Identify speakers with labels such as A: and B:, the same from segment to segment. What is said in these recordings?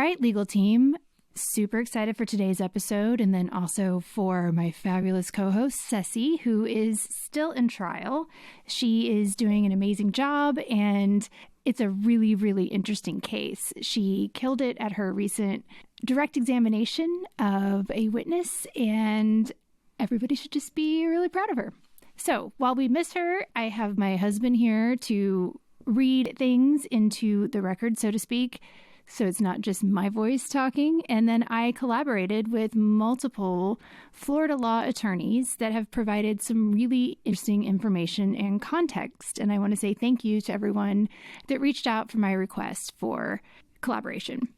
A: right, legal team. Super excited for today's episode, and then also for my fabulous co-host, Cesie, who is still in trial. She is doing an amazing job, and it's a really, really interesting case. She killed it at her recent direct examination of a witness, and everybody should just be really proud of her. So while we miss her, I have my husband here to read things into the record, so to speak. So it's not just my voice talking. And then I collaborated with multiple Florida law attorneys that have provided some really interesting information and context. And I want to say thank you to everyone that reached out for my request for collaboration.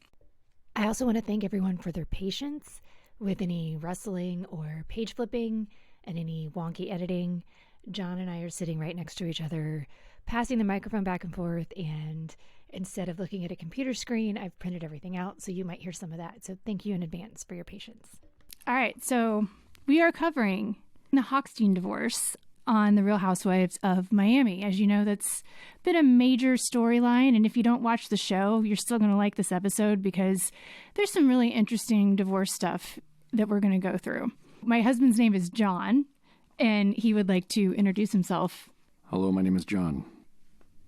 A: I also want to thank everyone for their patience with any rustling or page flipping and any wonky editing. John and I are sitting right next to each other, passing the microphone back and forth, and instead of looking at a computer screen, I've printed everything out, so you might hear some of that. So thank you in advance for your patience. All right, so we are covering the Hochstein divorce on The Real Housewives of Miami. As you know, that's been a major storyline, and if you don't watch the show, you're still going to like this episode because there's some really interesting divorce stuff that we're going to go through. My husband's name is John, and he would like to introduce himself.
B: Hello, my name is John.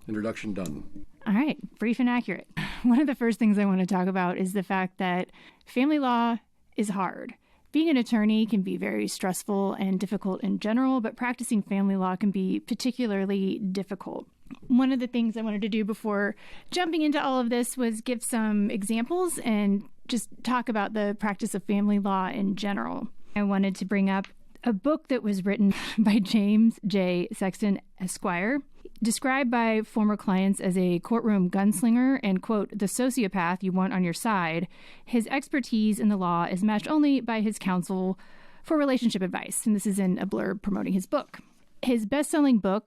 B: Introduction done.
A: All right, brief and accurate. One of the first things I want to talk about is the fact that family law is hard. Being an attorney can be very stressful and difficult in general, but practicing family law can be particularly difficult. One of the things I wanted to do before jumping into all of this was give some examples and just talk about the practice of family law in general. I wanted to bring up a book that was written by James J. Sexton, Esquire, described by former clients as a courtroom gunslinger and, quote, the sociopath you want on your side. His expertise in the law is matched only by his counsel for relationship advice. And this is in a blurb promoting his book. His best-selling book,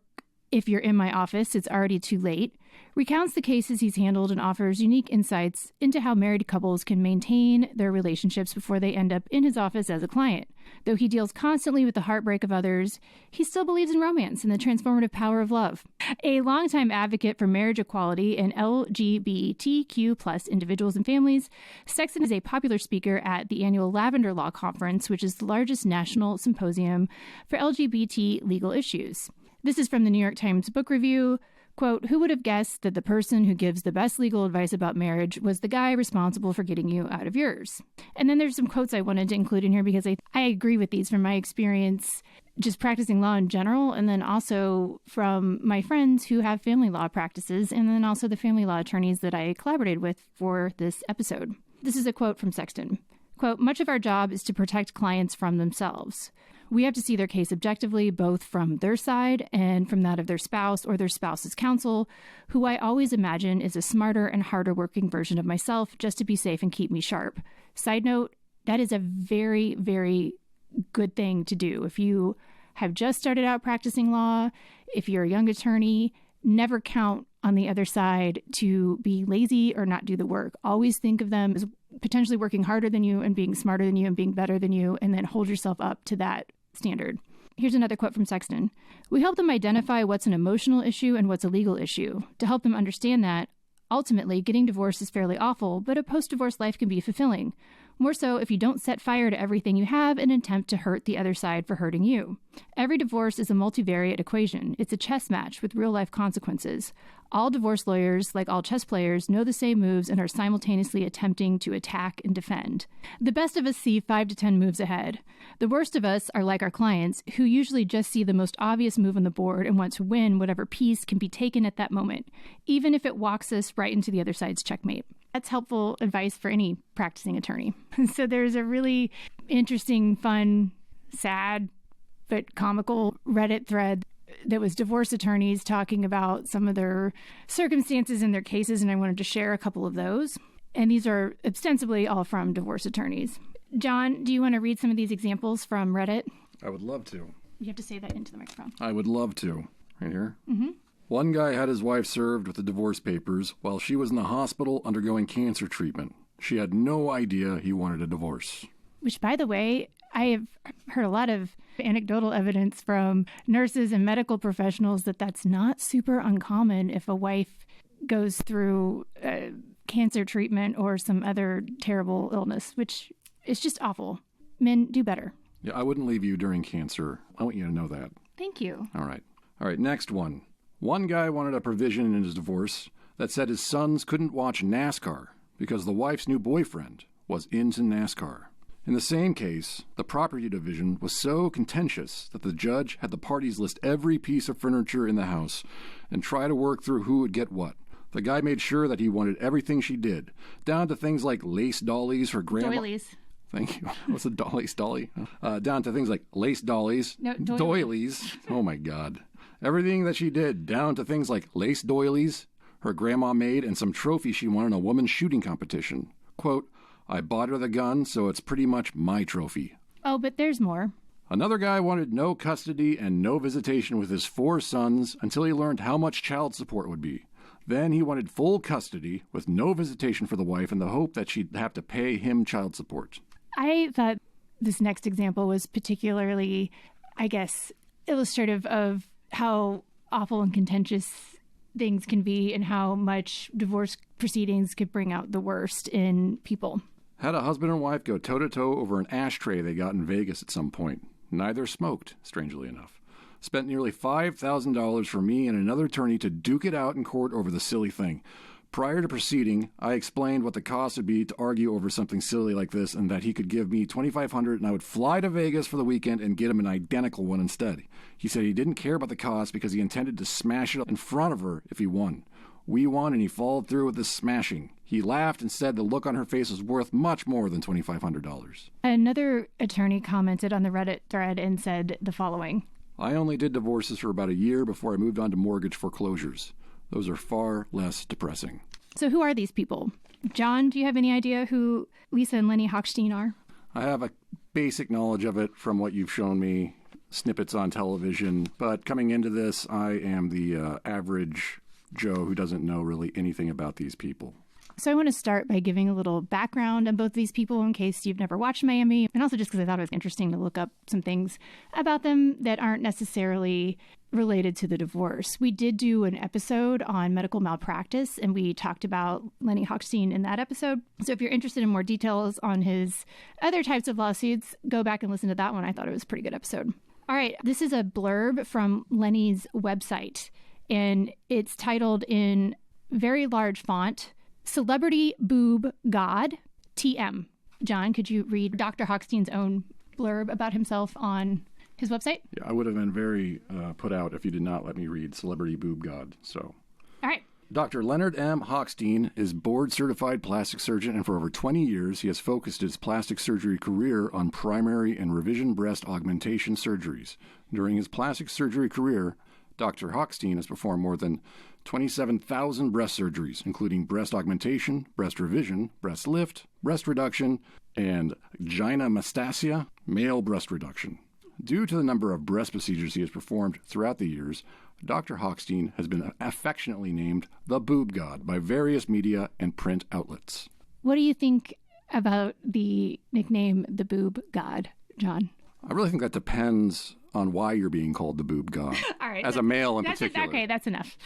A: If You're in My Office, It's Already Too Late, recounts the cases he's handled and offers unique insights into how married couples can maintain their relationships before they end up in his office as a client. Though he deals constantly with the heartbreak of others, he still believes in romance and the transformative power of love. A longtime advocate for marriage equality and LGBTQ+ individuals and families, Sexton is a popular speaker at the annual Lavender Law Conference, which is the largest national symposium for LGBT legal issues. This is from the New York Times Book Review. Quote, who would have guessed that the person who gives the best legal advice about marriage was the guy responsible for getting you out of yours? And then there's some quotes I wanted to include in here because I agree with these from my experience just practicing law in general, and then also from my friends who have family law practices, and then also the family law attorneys that I collaborated with for this episode. This is a quote from Sexton. Quote, much of our job is to protect clients from themselves. We have to see their case objectively, both from their side and from that of their spouse or their spouse's counsel, who I always imagine is a smarter and harder working version of myself just to be safe and keep me sharp. Side note, that is a very, very good thing to do. If you have just started out practicing law, if you're a young attorney, never count on the other side to be lazy or not do the work. Always think of them as potentially working harder than you and being smarter than you and being better than you, and then hold yourself up to that standard. Here's another quote from Sexton. We help them identify what's an emotional issue and what's a legal issue. To help them understand that, ultimately, getting divorced is fairly awful, but a post-divorce life can be fulfilling. More so if you don't set fire to everything you have and attempt to hurt the other side for hurting you. Every divorce is a multivariate equation. It's a chess match with real-life consequences. All divorce lawyers, like all chess players, know the same moves and are simultaneously attempting to attack and defend. The best of us see 5 to 10 moves ahead. The worst of us are like our clients, who usually just see the most obvious move on the board and want to win whatever piece can be taken at that moment, even if it walks us right into the other side's checkmate. That's helpful advice for any practicing attorney. So there's a really interesting, fun, sad, but comical Reddit thread that was divorce attorneys talking about some of their circumstances in their cases, and I wanted to share a couple of those. And these are ostensibly all from divorce attorneys. John, do you want to read some of these examples from Reddit?
B: I would love to.
A: You have to say that into the microphone.
B: I would love to. Right here?
A: Mm-hmm.
B: One guy had his wife served with the divorce papers while she was in the hospital undergoing cancer treatment. She had no idea he wanted a divorce.
A: Which, by the way, I have heard a lot of anecdotal evidence from nurses and medical professionals that that's not super uncommon if a wife goes through cancer treatment or some other terrible illness, which is just awful. Men, do better.
B: Yeah, I wouldn't leave you during cancer. I want you to know that.
A: Thank you.
B: All right, next one. One guy wanted a provision in his divorce that said his sons couldn't watch NASCAR because the wife's new boyfriend was into NASCAR. In the same case, the property division was so contentious that the judge had the parties list every piece of furniture in the house and try to work through who would get what. The guy made sure that he wanted everything she did, down to things like lace dollies her grandma...
A: Doilies.
B: Thank you. What's a lace dolly? Down to things like lace dollies,
A: no,
B: doilies. Oh, my God. Everything that she did, down to things like lace doilies her grandma made and some trophy she won in a woman's shooting competition. Quote, I bought her the gun, so it's pretty much my trophy.
A: Oh, but there's more.
B: Another guy wanted no custody and no visitation with his 4 sons until he learned how much child support would be. Then he wanted full custody with no visitation for the wife in the hope that she'd have to pay him child support.
A: I thought this next example was particularly, I guess, illustrative of how awful and contentious things can be and how much divorce proceedings could bring out the worst in people.
B: Had a husband and wife go toe-to-toe over an ashtray they got in Vegas at some point. Neither smoked, strangely enough. Spent nearly $5,000 for me and another attorney to duke it out in court over the silly thing. Prior to proceeding, I explained what the cost would be to argue over something silly like this and that he could give me $2,500 and I would fly to Vegas for the weekend and get him an identical one instead. He said he didn't care about the cost because he intended to smash it up in front of her if he won. We won and he followed through with the smashing. He laughed and said the look on her face was worth much more than $2,500.
A: Another attorney commented on the Reddit thread and said the following.
B: I only did divorces for about a year before I moved on to mortgage foreclosures. Those are far less depressing.
A: So who are these people? John, do you have any idea who Lisa and Lenny Hochstein are?
B: I have a basic knowledge of it from what you've shown me, snippets on television. But coming into this, I am the average Joe who doesn't know really anything about these people.
A: So I want to start by giving a little background on both these people in case you've never watched Miami, and also just because I thought it was interesting to look up some things about them that aren't necessarily related to the divorce. We did do an episode on medical malpractice, and we talked about Lenny Hochstein in that episode. So if you're interested in more details on his other types of lawsuits, go back and listen to that one. I thought it was a pretty good episode. All right, this is a blurb from Lenny's website, and it's titled in very large font, Celebrity Boob God, TM. John, could you read Dr. Hochstein's own blurb about himself on his website?
B: Yeah, I would have been very put out if you did not let me read Celebrity Boob God. So,
A: all right.
B: Dr. Leonard M. Hochstein is board-certified plastic surgeon, and for over 20 years, he has focused his plastic surgery career on primary and revision breast augmentation surgeries. During his plastic surgery career, Dr. Hochstein has performed more than 27,000 breast surgeries, including breast augmentation, breast revision, breast lift, breast reduction, and gynecomastia, male breast reduction. Due to the number of breast procedures he has performed throughout the years, Dr. Hochstein has been affectionately named the Boob God by various media and print outlets.
A: What do you think about the nickname the Boob God, John?
B: I really think that depends on why you're being called the Boob God.
A: All right,
B: as a male in particular.
A: Okay, that's enough.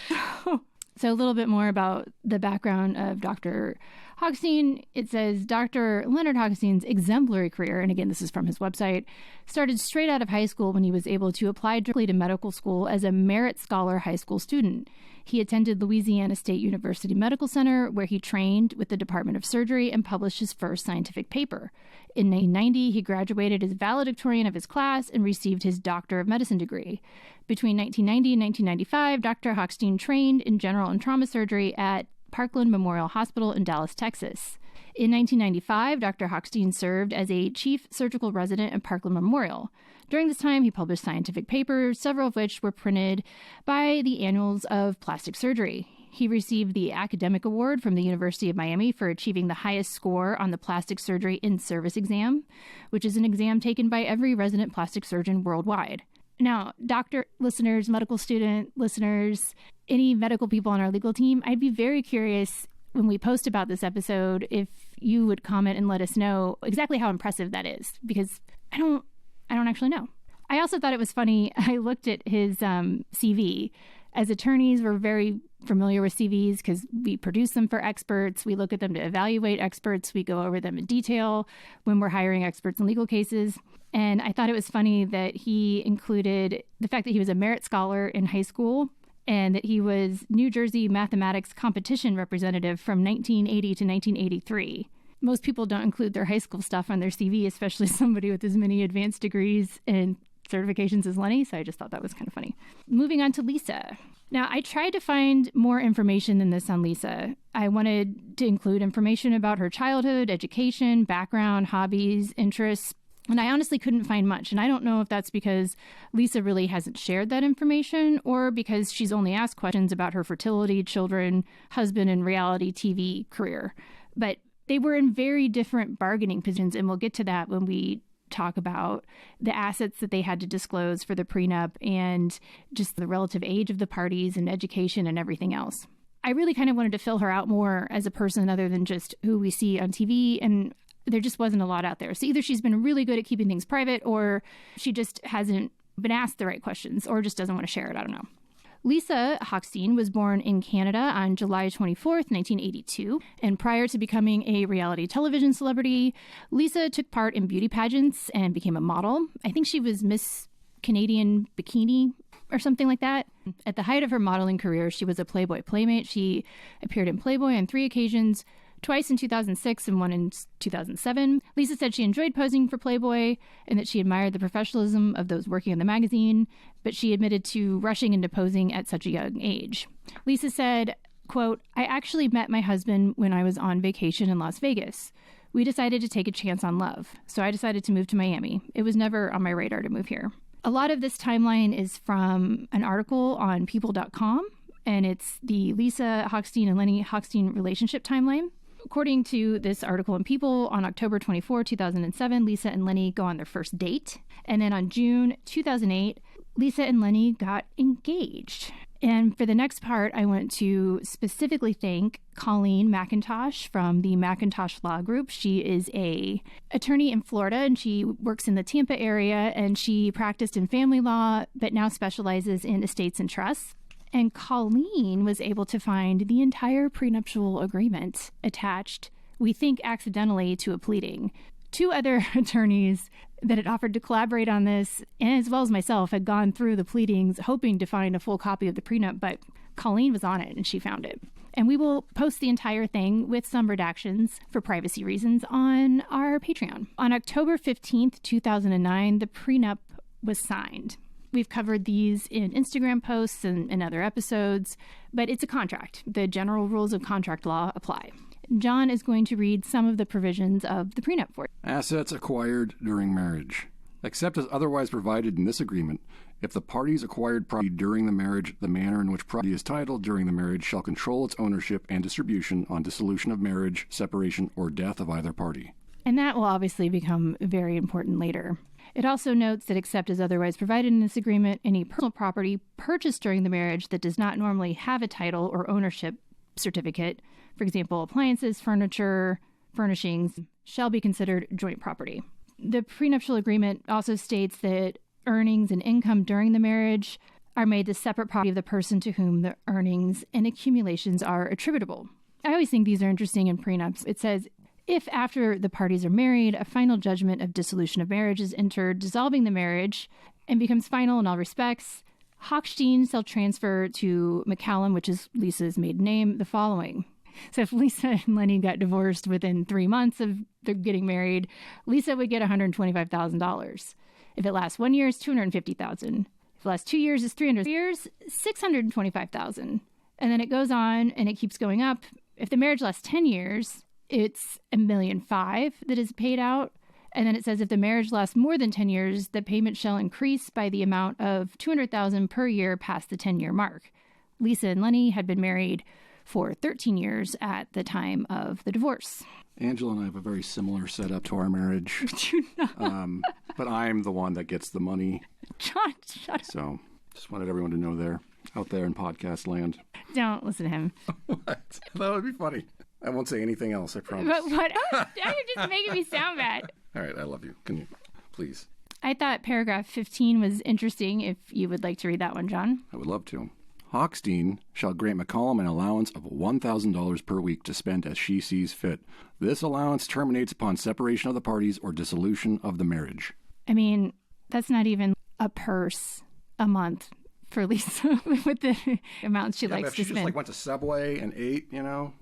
A: So a little bit more about the background of Dr. Hochstein. It says Dr. Leonard Hochstein's exemplary career, and again, this is from his website, started straight out of high school when he was able to apply directly to medical school as a Merit Scholar high school student. He attended Louisiana State University Medical Center, where he trained with the Department of Surgery and published his first scientific paper. In 1990, he graduated as valedictorian of his class and received his Doctor of Medicine degree. Between 1990 and 1995, Dr. Hochstein trained in general and trauma surgery at Parkland Memorial Hospital in Dallas, Texas. In 1995, Dr. Hochstein served as a chief surgical resident at Parkland Memorial. During this time, he published scientific papers, several of which were printed by the Annals of Plastic Surgery. He received the Academic Award from the University of Miami for achieving the highest score on the Plastic Surgery in-Service exam, which is an exam taken by every resident plastic surgeon worldwide. Now, doctor listeners, medical student listeners, any medical people on our legal team, I'd be very curious when we post about this episode if you would comment and let us know exactly how impressive that is, because I don't actually know. I also thought it was funny. I looked at his CV. As attorneys, we're very familiar with CVs because we produce them for experts. We look at them to evaluate experts. We go over them in detail when we're hiring experts in legal cases. And I thought it was funny that he included the fact that he was a merit scholar in high school and that he was New Jersey mathematics competition representative from 1980 to 1983. Most people don't include their high school stuff on their CV, especially somebody with as many advanced degrees and certifications as Lenny, so I just thought that was kind of funny. Moving on to Lisa. Now, I tried to find more information than this on Lisa. I wanted to include information about her childhood, education, background, hobbies, interests, and I honestly couldn't find much. And I don't know if that's because Lisa really hasn't shared that information or because she's only asked questions about her fertility, children, husband, and reality TV career. But they were in very different bargaining positions, and we'll get to that when we talk about the assets that they had to disclose for the prenup and just the relative age of the parties and education and everything else. I really kind of wanted to fill her out more as a person other than just who we see on TV, and there just wasn't a lot out there. So either she's been really good at keeping things private or she just hasn't been asked the right questions or just doesn't want to share it. I don't know. Lisa Hochstein was born in Canada on July 24th, 1982, and prior to becoming a reality television celebrity, Lisa took part in beauty pageants and became a model. I think she was Miss Canadian Bikini or something like that. At the height of her modeling career, she was a Playboy playmate. She appeared in Playboy on 3 occasions, twice in 2006 and one in 2007. Lisa said she enjoyed posing for Playboy and that she admired the professionalism of those working on the magazine, but she admitted to rushing into posing at such a young age. Lisa said, quote, "I actually met my husband when I was on vacation in Las Vegas. We decided to take a chance on love, so I decided to move to Miami. It was never on my radar to move here." A lot of this timeline is from an article on people.com, and it's the Lisa Hochstein and Lenny Hochstein relationship timeline. According to this article in People, on October 24, 2007, Lisa and Lenny go on their first date. And then on June 2008, Lisa and Lenny got engaged. And for the next part, I want to specifically thank Colleen McIntosh from the McIntosh Law Group. She is an attorney in Florida, and she works in the Tampa area, and she practiced in family law, but now specializes in estates and trusts. And Colleen was able to find the entire prenuptial agreement attached, we think accidentally, to a pleading. 2 other attorneys that had offered to collaborate on this, and as well as myself, had gone through the pleadings hoping to find a full copy of the prenup, but Colleen was on it and she found it. And we will post the entire thing with some redactions for privacy reasons on our Patreon. On October 15th, 2009, the prenup was signed. We've covered these in Instagram posts and other episodes, but it's a contract. The general rules of contract law apply. John is going to read some of the provisions of the prenup for you.
B: Assets acquired during marriage. Except as otherwise provided in this agreement, if the parties acquired property during the marriage, the manner in which property is titled during the marriage shall control its ownership and distribution on dissolution of marriage, separation, or death of either party.
A: And that will obviously become very important later. It also notes that except as otherwise provided in this agreement, any personal property purchased during the marriage that does not normally have a title or ownership certificate, for example, appliances, furniture, furnishings, shall be considered joint property. The prenuptial agreement also states that earnings and income during the marriage are made the separate property of the person to whom the earnings and accumulations are attributable. I always think these are interesting in prenups. It says, if after the parties are married, a final judgment of dissolution of marriage is entered, dissolving the marriage, and becomes final in all respects, Hochstein shall transfer to McCallum, which is Lisa's maiden name, the following. So if Lisa and Lenny got divorced within 3 months of their getting married, Lisa would get $125,000. If it lasts 1 year, it's $250,000. If it lasts 2 years, it's 300 years, $625,000. And then it goes on and it keeps going up. If the marriage lasts 10 years, it's $1.5 million that is paid out. And then it says if the marriage lasts more than 10 years, the payment shall increase by the amount of $200,000 per year past the 10-year mark. Lisa and Lenny had been married for 13 years at the time of the divorce.
B: Angela and I have a very similar setup to our marriage. But I'm the one that gets the money.
A: John, shut up.
B: So just wanted everyone to know out there in podcast land.
A: Don't listen to him.
B: What? That would be funny. I won't say anything else, I promise.
A: But what? Now you're just making me sound bad.
B: All right, I love you. Can you, please?
A: I thought paragraph 15 was interesting, if you would like to read that one, John.
B: I would love to. Hochstein shall grant McCollum an allowance of $1,000 per week to spend as she sees fit. This allowance terminates upon separation of the parties or dissolution of the marriage.
A: I mean, that's not even a purse a month for Lisa with the amounts she likes
B: if
A: to
B: she
A: spend.
B: just like went to Subway and ate,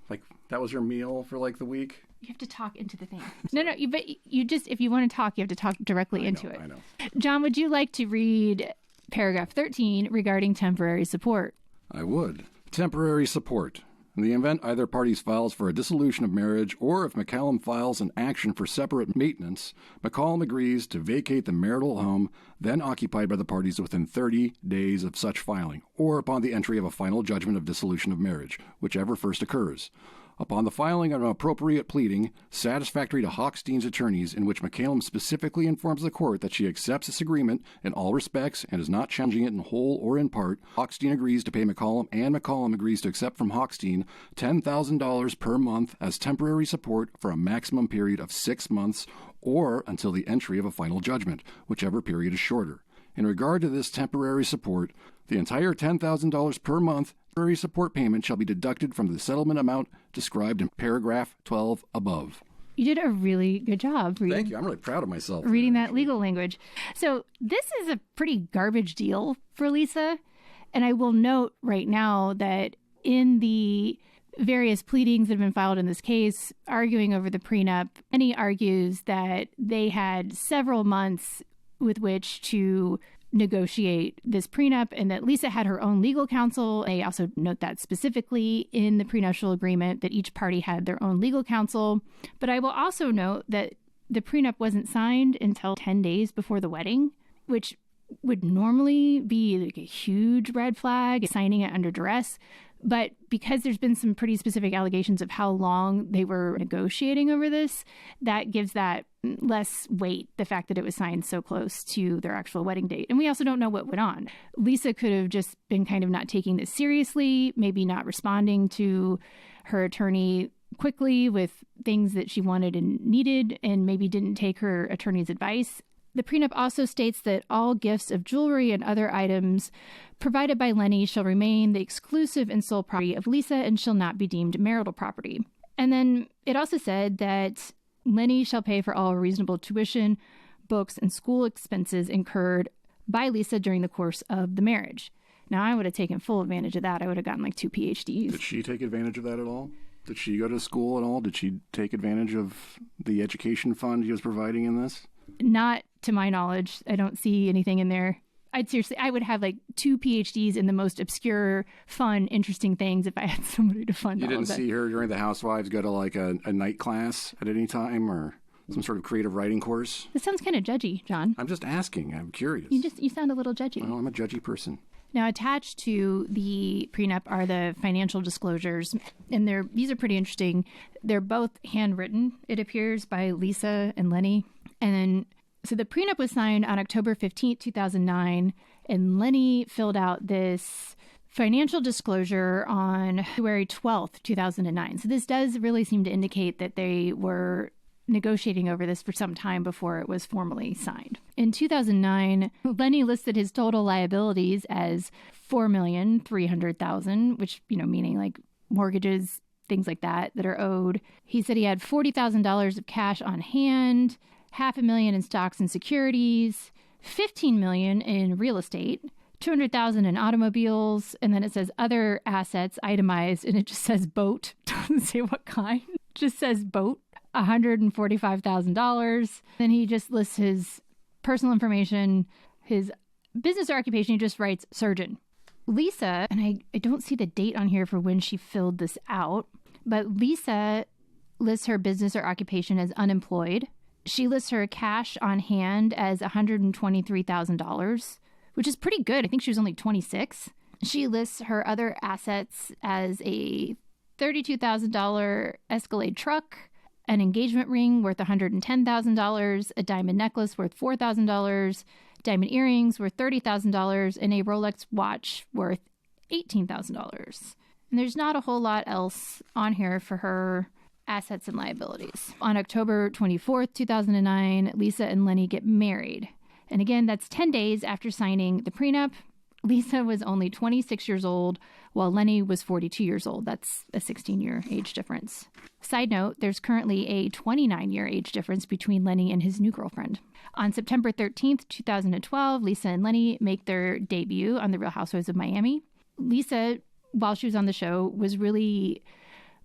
B: like that was her meal for like the week.
A: You have to talk into the thing. No, but you just, if you want to talk, you have to talk directly into it.
B: I know.
A: John, would you like to read paragraph 13 regarding temporary support?
B: I would. Temporary support. In the event either party files for a dissolution of marriage, or if McCallum files an action for separate maintenance, McCallum agrees to vacate the marital home then occupied by the parties within 30 days of such filing, or upon the entry of a final judgment of dissolution of marriage, whichever first occurs. Upon the filing of an appropriate pleading, satisfactory to Hochstein's attorneys, in which McCallum specifically informs the court that she accepts this agreement in all respects and is not challenging it in whole or in part, Hochstein agrees to pay McCallum, and McCallum agrees to accept from Hochstein $10,000 per month as temporary support for a maximum period of 6 months, or until the entry of a final judgment, whichever period is shorter. In regard to this temporary support, the entire $10,000 per month temporary support payment shall be deducted from the settlement amount described in paragraph 12 above.
A: You did a really good job reading.
B: Thank you. I'm really proud of myself.
A: Reading that legal language. So this is a pretty garbage deal for Lisa. And I will note right now that in the various pleadings that have been filed in this case, arguing over the prenup, Lenny argues that they had several months with which to negotiate this prenup, and that Lisa had her own legal counsel. They also note that specifically in the prenuptial agreement that each party had their own legal counsel. But I will also note that the prenup wasn't signed until 10 days before the wedding, which would normally be like a huge red flag, signing it under duress. But because there's been some pretty specific allegations of how long they were negotiating over this, that gives that less weight, the fact that it was signed so close to their actual wedding date. And we also don't know what went on. Lisa could have just been kind of not taking this seriously, maybe not responding to her attorney quickly with things that she wanted and needed, and maybe didn't take her attorney's advice. The prenup also states that all gifts of jewelry and other items provided by Lenny shall remain the exclusive and sole property of Lisa and shall not be deemed marital property. And then it also said that Lenny shall pay for all reasonable tuition, books, and school expenses incurred by Lisa during the course of the marriage. Now, I would have taken full advantage of that. I would have gotten like 2 PhDs.
B: Did she take advantage of that at all? Did she go to school at all? Did she take advantage of the education fund he was providing in this?
A: Not to my knowledge. I don't see anything in there. I would have like 2 PhDs in the most obscure, fun, interesting things if I had somebody to fund all of that.
B: You didn't see her during the Housewives go to like a night class at any time, or some sort of creative writing course?
A: This sounds kind of judgy, John.
B: I'm just asking. I'm curious.
A: You sound a little judgy.
B: Well, I'm a judgy person.
A: Now, attached to the prenup are the financial disclosures, and these are pretty interesting. They're both handwritten, it appears, by Lisa and Lenny. And then, so the prenup was signed on October 15th, 2009, and Lenny filled out this financial disclosure on February 12th, 2009. So this does really seem to indicate that they were negotiating over this for some time before it was formally signed. In 2009, Lenny listed his total liabilities as $4,300,000, which, meaning like mortgages, things like that are owed. He said he had $40,000 of cash on hand, $500,000 in stocks and securities, $15 million in real estate, $200,000 in automobiles, and then it says other assets itemized, and it just says boat. Doesn't say what kind. It just says boat. $145,000. Then he just lists his personal information, his business or occupation. He just writes surgeon. Lisa, and I don't see the date on here for when she filled this out, but Lisa lists her business or occupation as unemployed. She lists her cash on hand as $123,000, which is pretty good. I think she was only 26. She lists her other assets as a $32,000 Escalade truck, an engagement ring worth $110,000, a diamond necklace worth $4,000, diamond earrings worth $30,000, and a Rolex watch worth $18,000. And there's not a whole lot else on here for her assets and liabilities. On October 24th, 2009, Lisa and Lenny get married. And again, that's 10 days after signing the prenup. Lisa was only 26 years old, while Lenny was 42 years old. That's a 16-year age difference. Side note, there's currently a 29-year age difference between Lenny and his new girlfriend. On September 13th, 2012, Lisa and Lenny make their debut on The Real Housewives of Miami. Lisa, while she was on the show, was really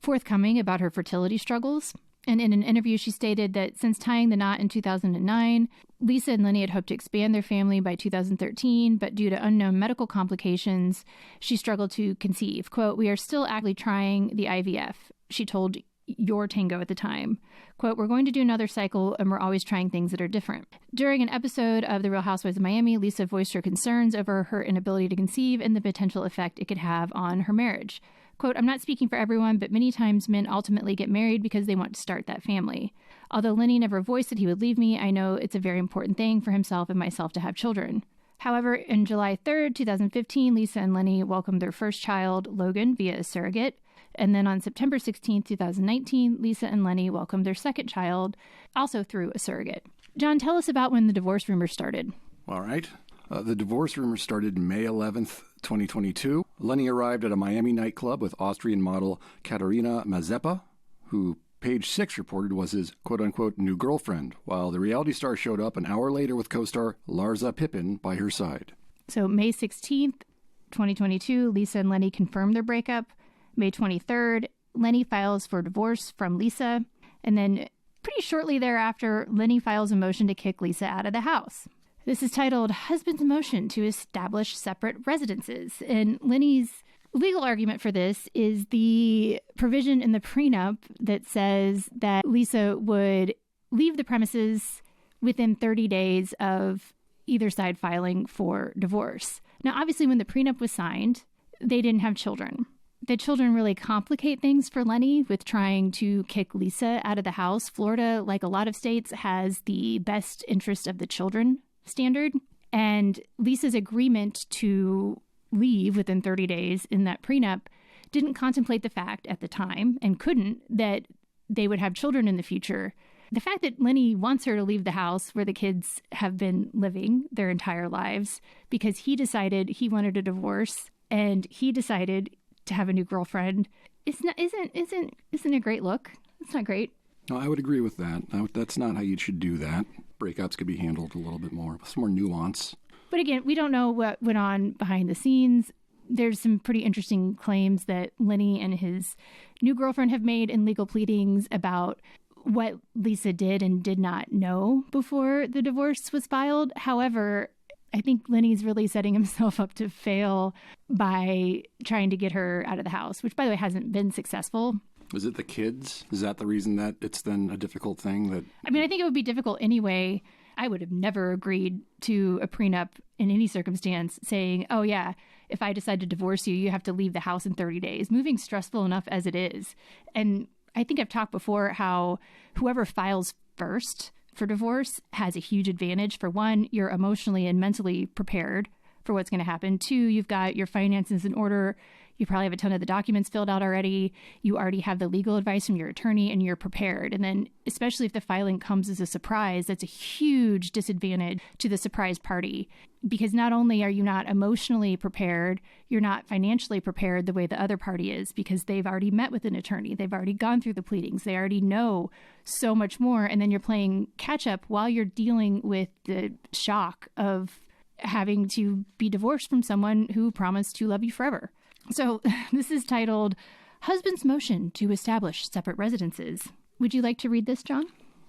A: forthcoming about her fertility struggles. And in an interview, she stated that since tying the knot in 2009, Lisa and Lenny had hoped to expand their family by 2013, but due to unknown medical complications, she struggled to conceive. Quote, "We are still actively trying the IVF," she told Your Tango at the time. Quote, "We're going to do another cycle, and we're always trying things that are different." During an episode of The Real Housewives of Miami, Lisa voiced her concerns over her inability to conceive and the potential effect it could have on her marriage. Quote, "I'm not speaking for everyone, but many times men ultimately get married because they want to start that family. Although Lenny never voiced that he would leave me, I know it's a very important thing for himself and myself to have children." However, in July 3rd, 2015, Lisa and Lenny welcomed their first child, Logan, via a surrogate. And then on September 16th, 2019, Lisa and Lenny welcomed their second child, also through a surrogate. John, tell us about when the divorce rumors started.
B: All right. The divorce rumors started May 11th, 2022. Lenny arrived at a Miami nightclub with Austrian model Katerina Mazeppa, who Page Six reported was his quote-unquote new girlfriend, while the reality star showed up an hour later with co-star Larsa Pippen by her side.
A: So May 16th, 2022, Lisa and Lenny confirmed their breakup. May 23rd, Lenny files for divorce from Lisa. And then pretty shortly thereafter, Lenny files a motion to kick Lisa out of the house. This is titled Husband's Motion to Establish Separate Residences. And Lenny's legal argument for this is the provision in the prenup that says that Lisa would leave the premises within 30 days of either side filing for divorce. Now, obviously, when the prenup was signed, they didn't have children. The children really complicate things for Lenny with trying to kick Lisa out of the house. Florida, like a lot of states, has the best interest of the children standard. And Lisa's agreement to leave within 30 days in that prenup didn't contemplate the fact at the time, and couldn't, that they would have children in the future. The fact that Lenny wants her to leave the house where the kids have been living their entire lives because he decided he wanted a divorce and he decided to have a new girlfriend isn't a great look. It's not great.
B: No, I would agree with that. That's not how you should do that. Breakups could be handled a little bit more, with some more nuance.
A: But again, we don't know what went on behind the scenes. There's some pretty interesting claims that Lenny and his new girlfriend have made in legal pleadings about what Lisa did and did not know before the divorce was filed. However, I think Lenny's really setting himself up to fail by trying to get her out of the house, which, by the way, hasn't been successful.
B: Is it the kids? Is that the reason that it's then a difficult thing?
A: I mean, I think it would be difficult anyway. I would have never agreed to a prenup in any circumstance saying, oh, yeah, if I decide to divorce you, you have to leave the house in 30 days. Moving's stressful enough as it is. And I think I've talked before how whoever files first for divorce has a huge advantage. For one, you're emotionally and mentally prepared for what's going to happen. Two, you've got your finances in order. You probably have a ton of the documents filled out already. You already have the legal advice from your attorney and you're prepared. And then especially if the filing comes as a surprise, that's a huge disadvantage to the surprise party, because not only are you not emotionally prepared, you're not financially prepared the way the other party is, because they've already met with an attorney. They've already gone through the pleadings. They already know so much more. And then you're playing catch up while you're dealing with the shock of having to be divorced from someone who promised to love you forever. So this is titled Husband's Motion to Establish Separate Residences. Would you like to read this, John?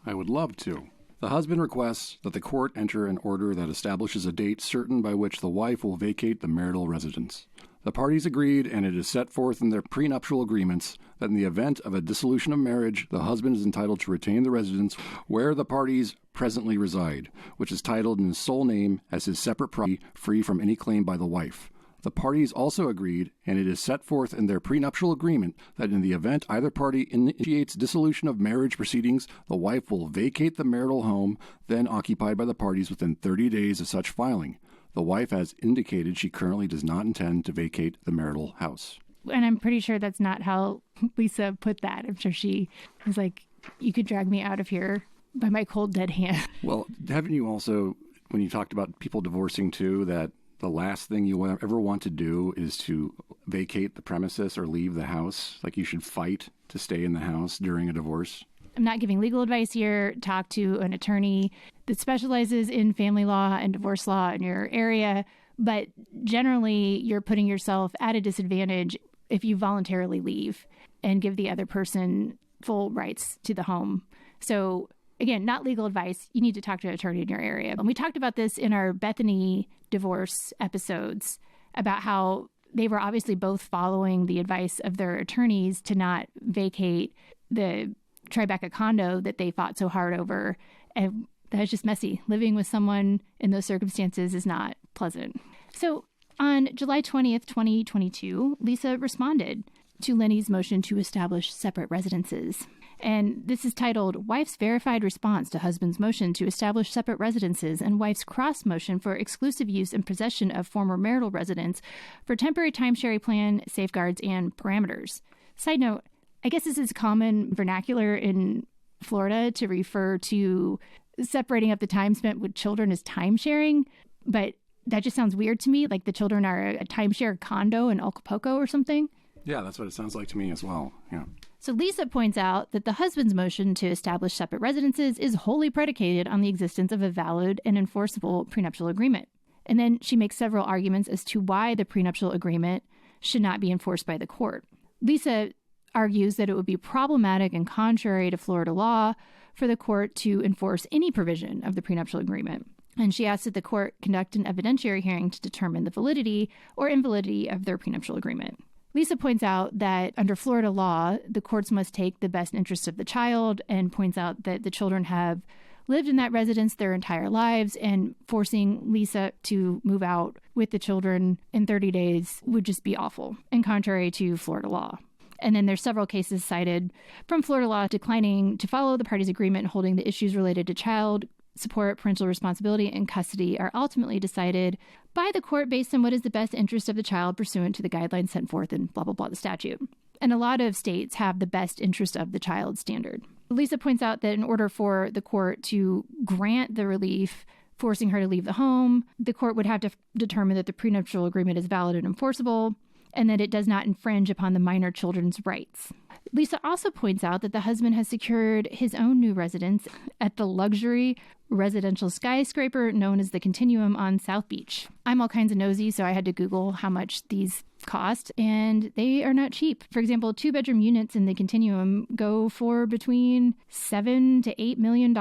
B: I would love to. The husband requests that the court enter an order that establishes a date certain by which the wife will vacate the marital residence. The parties agreed, and it is set forth in their prenuptial agreements, that in the event of a dissolution of marriage, the husband is entitled to retain the residence where the parties presently reside, which is titled in his sole name as his separate property, free from any claim by the wife. The parties also agreed, and it is set forth in their prenuptial agreement, that in the event either party initiates dissolution of marriage proceedings, the wife will vacate the marital home then occupied by the parties within 30 days of such filing. The wife has indicated she currently does not intend to vacate the marital house.
A: And I'm pretty sure that's not how Lisa put that. I'm sure she was like, you could drag me out of here by my cold, dead hand.
B: Well, haven't you also, when you talked about people divorcing too, that the last thing you ever want to do is to vacate the premises or leave the house. Like, you should fight to stay in the house during a divorce.
A: I'm not giving legal advice here. Talk to an attorney that specializes in family law and divorce law in your area. But generally, you're putting yourself at a disadvantage if you voluntarily leave and give the other person full rights to the home. So again, not legal advice. You need to talk to an attorney in your area. And we talked about this in our Bethany divorce episodes about how they were obviously both following the advice of their attorneys to not vacate the Tribeca condo that they fought so hard over. And that's just messy. Living with someone in those circumstances is not pleasant. So on July 20th, 2022, Lisa responded to Lenny's motion to establish separate residences. And this is titled, Wife's Verified Response to Husband's Motion to Establish Separate Residences and Wife's Cross Motion for Exclusive Use and Possession of Former Marital Residence for Temporary Timeshare Plan, Safeguards, and Parameters. Side note, I guess this is common vernacular in Florida to refer to separating up the time spent with children as timesharing, but that just sounds weird to me, like the children are a timeshare condo in Acapulco or something.
B: Yeah, that's what it sounds like to me as well. Yeah.
A: So Lisa points out that the husband's motion to establish separate residences is wholly predicated on the existence of a valid and enforceable prenuptial agreement. And then she makes several arguments as to why the prenuptial agreement should not be enforced by the court. Lisa argues that it would be problematic and contrary to Florida law for the court to enforce any provision of the prenuptial agreement. And she asks that the court conduct an evidentiary hearing to determine the validity or invalidity of their prenuptial agreement. Lisa points out that under Florida law, the courts must take the best interest of the child, and points out that the children have lived in that residence their entire lives, and forcing Lisa to move out with the children in 30 days would just be awful and contrary to Florida law. And then there's several cases cited from Florida law declining to follow the parties' agreement, holding the issues related to child support, parental responsibility, and custody are ultimately decided by the court based on what is the best interest of the child pursuant to the guidelines set forth in blah, blah, blah, the statute. And a lot of states have the best interest of the child standard. Lisa points out that in order for the court to grant the relief forcing her to leave the home, the court would have to determine that the prenuptial agreement is valid and enforceable, and that it does not infringe upon the minor children's rights. Lisa also points out that the husband has secured his own new residence at the luxury residential skyscraper known as the Continuum on South Beach. I'm all kinds of nosy, so I had to Google how much these cost, and they are not cheap. For example, 2-bedroom units in the Continuum go for between $7 to $8 million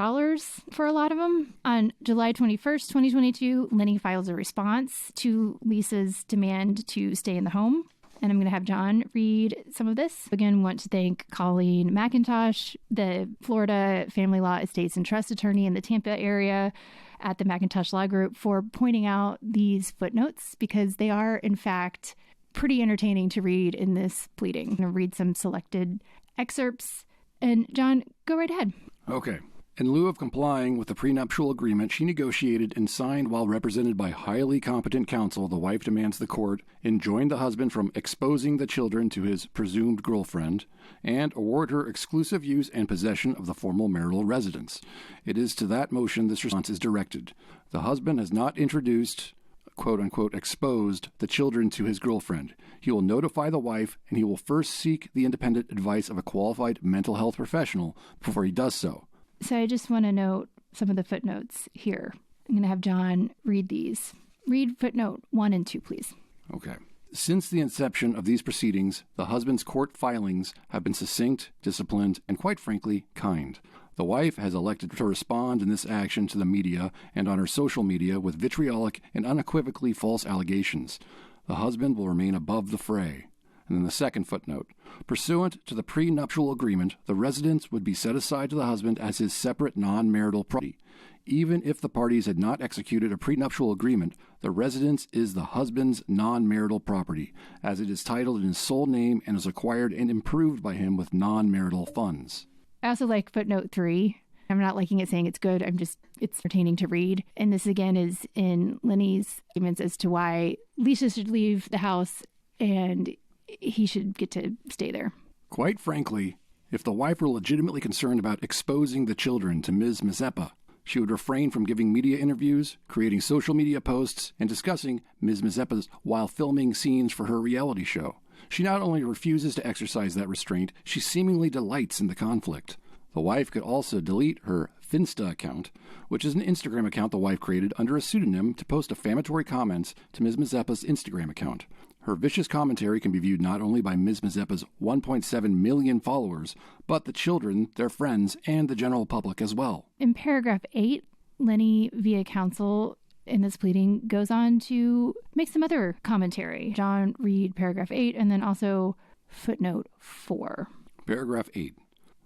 A: for a lot of them. On July 21st, 2022, Lenny files a response to Lisa's demand to stay in the home. And I'm going to have John read some of this. Again, want to thank Colleen McIntosh, the Florida Family Law Estates and Trust attorney in the Tampa area at the McIntosh Law Group, for pointing out these footnotes, because they are, in fact, pretty entertaining to read in this pleading. I'm going to read some selected excerpts. And John, go right ahead.
B: Okay. In lieu of complying with the prenuptial agreement she negotiated and signed while represented by highly competent counsel, the wife demands the court enjoin the husband from exposing the children to his presumed girlfriend and award her exclusive use and possession of the formal marital residence. It is to that motion this response is directed. The husband has not introduced, quote-unquote, exposed the children to his girlfriend. He will notify the wife, and he will first seek the independent advice of a qualified mental health professional before he does so.
A: So I just want to note some of the footnotes here. I'm going to have John read these. Read footnote 1 and 2, please.
B: Okay. Since the inception of these proceedings, the husband's court filings have been succinct, disciplined, and quite frankly, kind. The wife has elected to respond in this action to the media and on her social media with vitriolic and unequivocally false allegations. The husband will remain above the fray. And then the second footnote. Pursuant to the prenuptial agreement, the residence would be set aside to the husband as his separate non-marital property. Even if the parties had not executed a prenuptial agreement, the residence is the husband's non-marital property, as it is titled in his sole name and is acquired and improved by him with non-marital funds.
A: I also like footnote 3. I'm not liking it saying it's good. It's entertaining to read. And this again is in Lenny's arguments as to why Lisa should leave the house and he should get to stay there.
B: Quite frankly, if the wife were legitimately concerned about exposing the children to Ms. Mazeppa, She would refrain from giving media interviews, creating social media posts, and discussing Ms. Mazeppa's while filming scenes for her reality show. She not only refuses to exercise that restraint, she seemingly delights in the conflict. The wife could also delete her Finsta account, which is an Instagram account the wife created under a pseudonym to post defamatory comments to Ms. Mazeppa's Instagram account. Her vicious commentary can be viewed not only by Ms. Mazeppa's 1.7 million followers, but the children, their friends, and the general public as well.
A: In paragraph 8, Lenny, via counsel in this pleading, goes on to make some other commentary. John, read paragraph 8 and then also footnote 4.
B: Paragraph 8.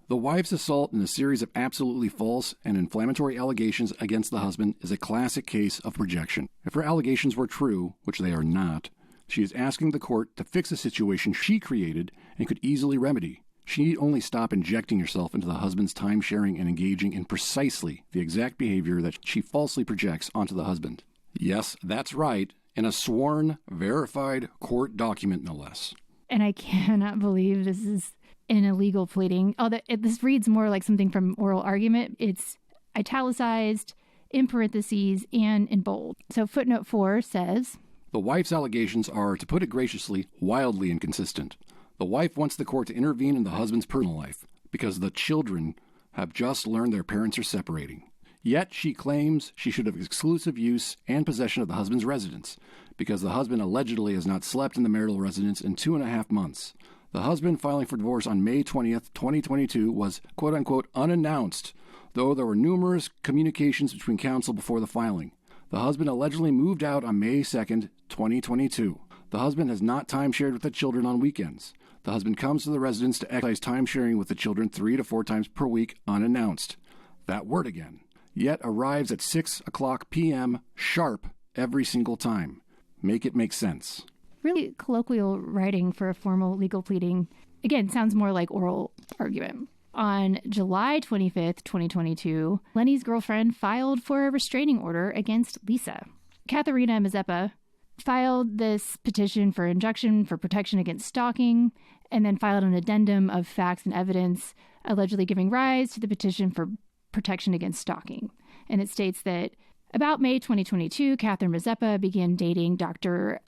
B: The wife's assault in a series of absolutely false and inflammatory allegations against the husband is a classic case of projection. If her allegations were true, which they are not, she is asking the court to fix a situation she created and could easily remedy. She need only stop injecting herself into the husband's time-sharing and engaging in precisely the exact behavior that she falsely projects onto the husband. Yes, that's right, in a sworn, verified court document, no less.
A: And I cannot believe this is an illegal pleading. This reads more like something from oral argument. It's italicized, in parentheses, and in bold. So footnote 4 says,
B: the wife's allegations are, to put it graciously, wildly inconsistent. The wife wants the court to intervene in the husband's personal life because the children have just learned their parents are separating. Yet she claims she should have exclusive use and possession of the husband's residence because the husband allegedly has not slept in the marital residence in 2.5 months. The husband filing for divorce on May 20th, 2022 was quote-unquote unannounced, though there were numerous communications between counsel before the filing. The husband allegedly moved out on May 2nd, 2022. The husband has not time-shared with the children on weekends. The husband comes to the residence to exercise time-sharing with the children 3 to 4 times per week unannounced. That word again. Yet arrives at 6 o'clock p.m. sharp every single time. Make it make sense.
A: Really colloquial writing for a formal legal pleading. Again, sounds more like oral argument. On July 25th, 2022, Lenny's girlfriend filed for a restraining order against Lisa. Katharina Mazeppa filed this petition for injunction for protection against stalking, and then filed an addendum of facts and evidence allegedly giving rise to the petition for protection against stalking. And it states that about May 2022, Katharina Mazeppa began dating Dr.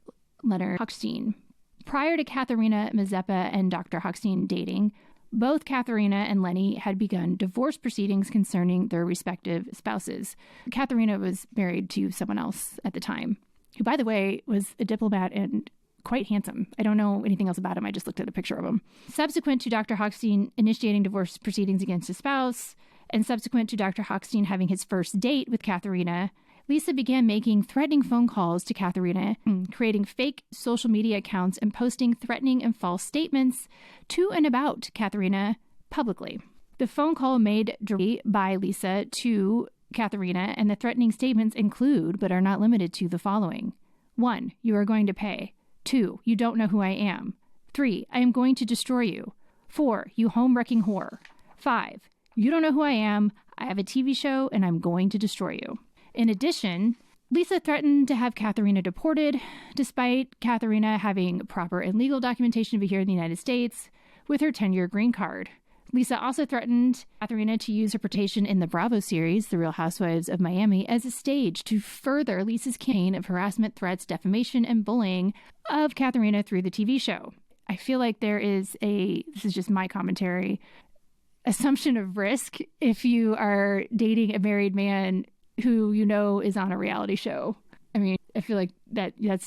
A: Leonard Hochstein. Prior to Katharina Mazeppa and Dr. Hochstein dating, both Katharina and Lenny had begun divorce proceedings concerning their respective spouses. Katharina was married to someone else at the time, who, by the way, was a diplomat and quite handsome. I don't know anything else about him. I just looked at a picture of him. Subsequent to Dr. Hochstein initiating divorce proceedings against his spouse, and subsequent to Dr. Hochstein having his first date with Katharina, Lisa began making threatening phone calls to Katharina, creating fake social media accounts and posting threatening and false statements to and about Katharina publicly. The phone call made directly by Lisa to Katharina and the threatening statements include, but are not limited to, the following. 1, you are going to pay. 2, you don't know who I am. 3, I am going to destroy you. 4, you home-wrecking whore. 5, you don't know who I am. I have a TV show and I'm going to destroy you. In addition, Lisa threatened to have Katharina deported, despite Katharina having proper and legal documentation to be here in the United States with her 10-year green card. Lisa also threatened Katharina to use her participation in the Bravo series, The Real Housewives of Miami, as a stage to further Lisa's campaign of harassment, threats, defamation, and bullying of Katharina through the TV show. I feel like there is this is just my commentary, assumption of risk if you are dating a married man who you know is on a reality show. I mean, I feel like there's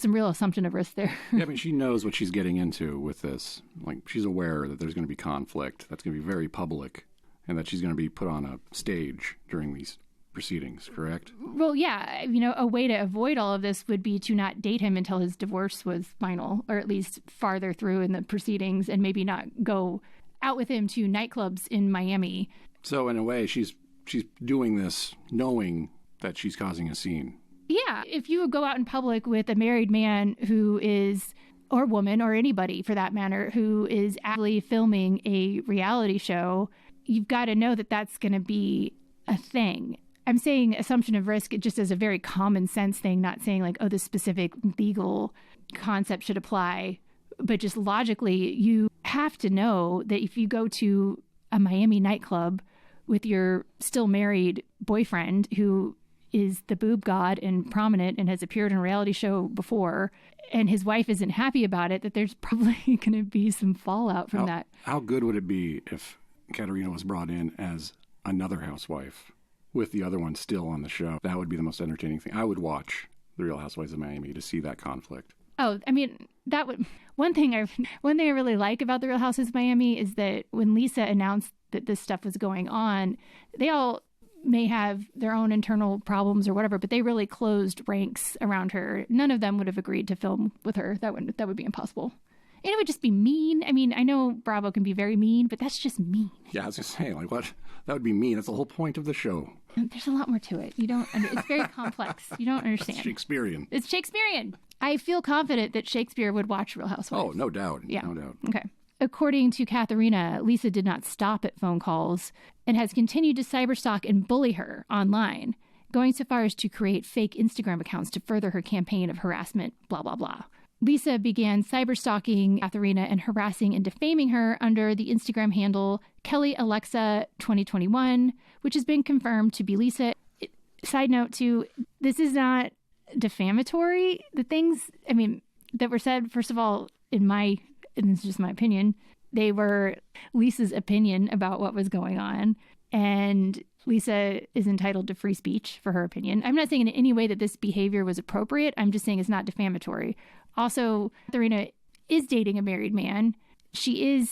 A: some real assumption of risk there.
B: Yeah, I mean, she knows what she's getting into with this. Like, she's aware that there's going to be conflict that's going to be very public and that she's going to be put on a stage during these proceedings, correct?
A: Well, yeah. A way to avoid all of this would be to not date him until his divorce was final, or at least farther through in the proceedings, and maybe not go out with him to nightclubs in Miami.
B: So in a way, she's doing this knowing that she's causing a scene.
A: Yeah. If you would go out in public with a married man who is, or woman, or anybody for that matter, who is actually filming a reality show, you've got to know that that's going to be a thing. I'm saying assumption of risk just as a very common sense thing, not saying like, oh, this specific legal concept should apply. But just logically, you have to know that if you go to a Miami nightclub with your still married boyfriend who is the boob god and prominent and has appeared in a reality show before, and his wife isn't happy about it, that there's probably going to be some fallout from that.
B: How good would it be if Katerina was brought in as another housewife with the other one still on the show? That would be the most entertaining thing. I would watch The Real Housewives of Miami to see that conflict.
A: Oh, I mean, that would one thing I really like about The Real Housewives of Miami is that when Lisa announced that this stuff was going on, they all may have their own internal problems or whatever, but they really closed ranks around her. None of them would have agreed to film with her. That would be impossible. And it would just be mean. I mean, I know Bravo can be very mean, but that's just mean.
B: Yeah, I was just saying, like, what? That would be mean. That's the whole point of the show.
A: There's a lot more to it. It's very complex. You don't understand.
B: It's Shakespearean.
A: It's Shakespearean. I feel confident that Shakespeare would watch Real Housewives.
B: Oh, no doubt.
A: Yeah.
B: No doubt.
A: Okay. According to Katharina, Lisa did not stop at phone calls and has continued to cyberstalk and bully her online, going so far as to create fake Instagram accounts to further her campaign of harassment, blah, blah, blah. Lisa began cyberstalking Katharina and harassing and defaming her under the Instagram handle Kelly Alexa 2021, which has been confirmed to be Lisa. Side note, too, this is not defamatory. The things, that were said, first of all, and it's just my opinion, they were Lisa's opinion about what was going on. And Lisa is entitled to free speech for her opinion. I'm not saying in any way that this behavior was appropriate. I'm just saying it's not defamatory. Also, Katharina is dating a married man. She is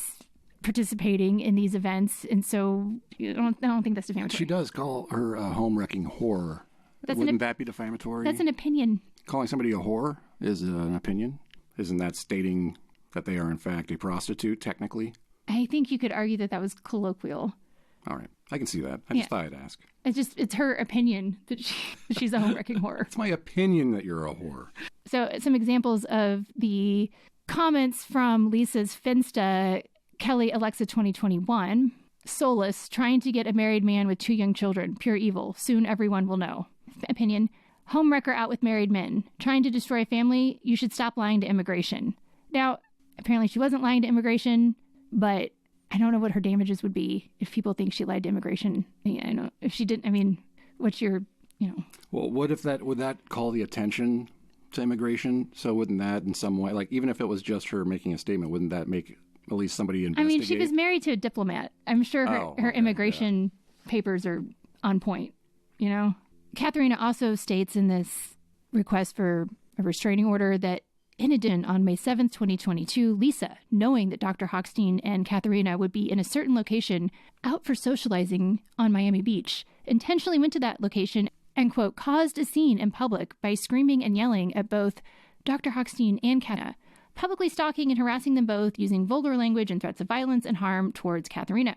A: participating in these events. And so I don't think that's defamatory.
B: She does call her a home-wrecking whore. Wouldn't that be defamatory?
A: That's an opinion. Calling
B: somebody a whore is an opinion? Isn't that stating that they are, in fact, a prostitute, technically?
A: I think you could argue that was colloquial.
B: All right. I can see that. I just thought I'd ask.
A: It's her opinion that she's a home-wrecking whore.
B: It's my opinion that you're a whore.
A: So some examples of the comments from Lisa's Finsta, Kelly Alexa 2021. Soulless, trying to get a married man with 2 young children. Pure evil. Soon everyone will know. Opinion. Homewrecker out with married men. Trying to destroy a family. You should stop lying to immigration. Now, apparently she wasn't lying to immigration, but I don't know what her damages would be if people think she lied to immigration. I know if she didn't, what's your,
B: Well, would that call the attention to immigration? So wouldn't that in some way, like even if it was just her making a statement, wouldn't that make at least somebody investigate?
A: She was married to a diplomat. I'm sure her immigration papers are on point, Katharina also states in this request for a restraining order that in addition, on May 7th, 2022, Lisa, knowing that Dr. Hochstein and Katharina would be in a certain location out for socializing on Miami Beach, intentionally went to that location and, quote, caused a scene in public by screaming and yelling at both Dr. Hochstein and Katharina, publicly stalking and harassing them both using vulgar language and threats of violence and harm towards Katharina.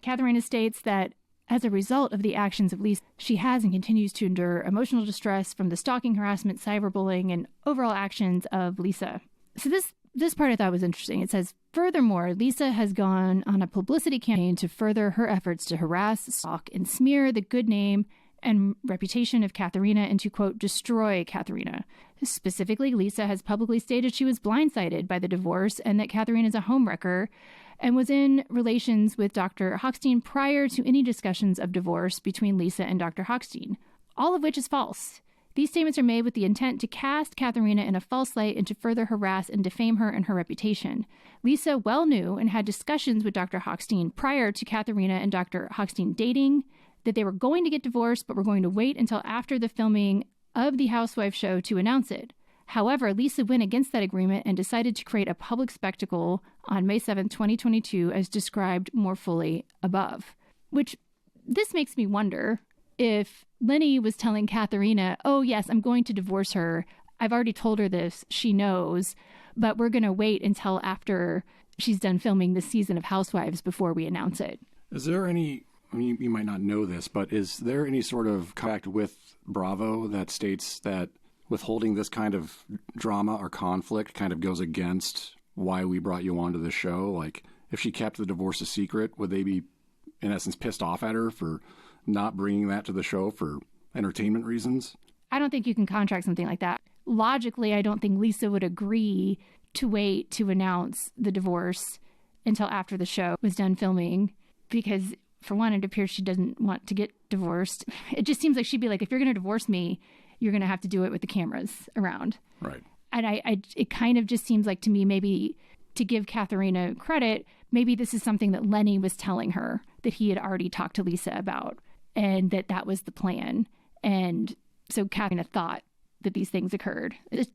A: Katharina states that as a result of the actions of Lisa, she has and continues to endure emotional distress from the stalking, harassment, cyberbullying, and overall actions of Lisa. So this part I thought was interesting. It says, furthermore, Lisa has gone on a publicity campaign to further her efforts to harass, stalk, and smear the good name and reputation of Katharina and to, quote, destroy Katharina. Specifically, Lisa has publicly stated she was blindsided by the divorce and that Katharina is a homewrecker and was in relations with Dr. Hochstein prior to any discussions of divorce between Lisa and Dr. Hochstein, all of which is false. These statements are made with the intent to cast Katharina in a false light and to further harass and defame her and her reputation. Lisa well knew and had discussions with Dr. Hochstein prior to Katharina and Dr. Hochstein dating, that they were going to get divorced but were going to wait until after the filming of the Housewife show to announce it. However, Lisa went against that agreement and decided to create a public spectacle on May 7, 2022, as described more fully above. Which, this makes me wonder if Lenny was telling Katharina, oh yes, I'm going to divorce her. I've already told her this. She knows. But we're going to wait until after she's done filming this season of Housewives before we announce it.
B: Is there any, you might not know this, but is there any sort of contact with Bravo that states that withholding this kind of drama or conflict kind of goes against why we brought you onto the show? Like, if she kept the divorce a secret, would they be, in essence, pissed off at her for not bringing that to the show for entertainment reasons?
A: I don't think you can contract something like that. Logically, I don't think Lisa would agree to wait to announce the divorce until after the show was done filming, because For one, it appears she doesn't want to get divorced. It just seems like she'd be like, if you're going to divorce me, you're going to have to do it with the cameras around.
B: Right.
A: And it kind of just seems like to me, maybe to give Katharina credit, maybe this is something that Lenny was telling her that he had already talked to Lisa about, and that was the plan. And so Katharina thought that these things occurred. This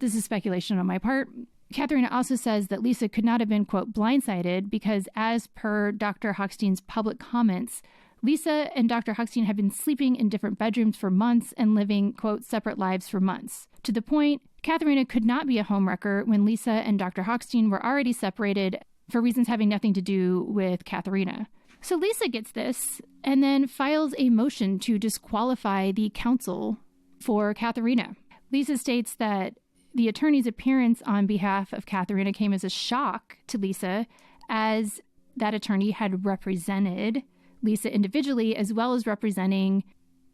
A: is speculation on my part. Katharina also says that Lisa could not have been, quote, blindsided because as per Dr. Hochstein's public comments, Lisa and Dr. Hochstein had been sleeping in different bedrooms for months and living, quote, separate lives for months. To the point, Katharina could not be a homewrecker when Lisa and Dr. Hochstein were already separated for reasons having nothing to do with Katharina. So Lisa gets this and then files a motion to disqualify the counsel for Katharina. Lisa states that the attorney's appearance on behalf of Katharina came as a shock to Lisa, as that attorney had represented Lisa individually as well as representing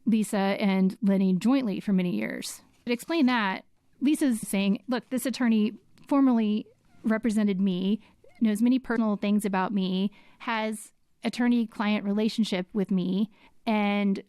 A: Lisa and Lenny jointly for many years. To explain that, Lisa's saying, look, this attorney formerly represented me, knows many personal things about me, has attorney-client relationship with me, and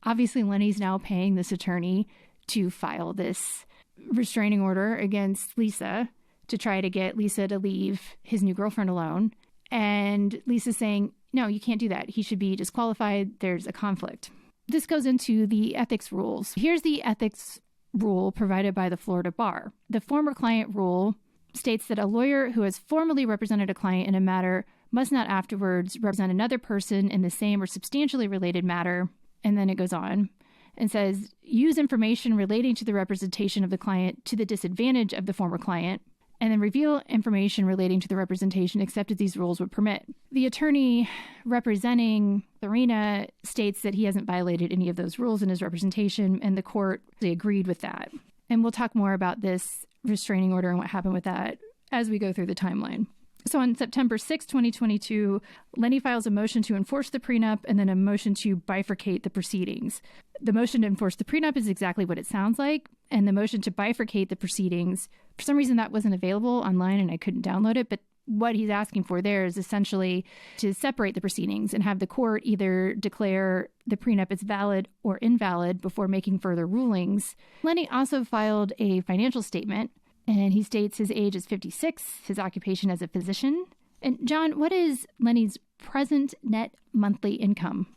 A: obviously Lenny's now paying this attorney to file this restraining order against Lisa to try to get Lisa to leave his new girlfriend alone. And Lisa's saying, no, you can't do that. He should be disqualified. There's a conflict. This goes into the ethics rules. Here's the ethics rule provided by the Florida Bar. The former client rule states that a lawyer who has formally represented a client in a matter must not afterwards represent another person in the same or substantially related matter. And then it goes on and says, use information relating to the representation of the client to the disadvantage of the former client, and then reveal information relating to the representation except as these rules would permit. The attorney representing Katharina states that he hasn't violated any of those rules in his representation, and the court agreed with that. And we'll talk more about this restraining order and what happened with that as we go through the timeline. So on September 6, 2022, Lenny files a motion to enforce the prenup and then a motion to bifurcate the proceedings. The motion to enforce the prenup is exactly what it sounds like, and the motion to bifurcate the proceedings, for some reason that wasn't available online and I couldn't download it, but what he's asking for there is essentially to separate the proceedings and have the court either declare the prenup as valid or invalid before making further rulings. Lenny also filed a financial statement, and he states his age is 56, his occupation as a physician. And John, what is Lenny's present net monthly income?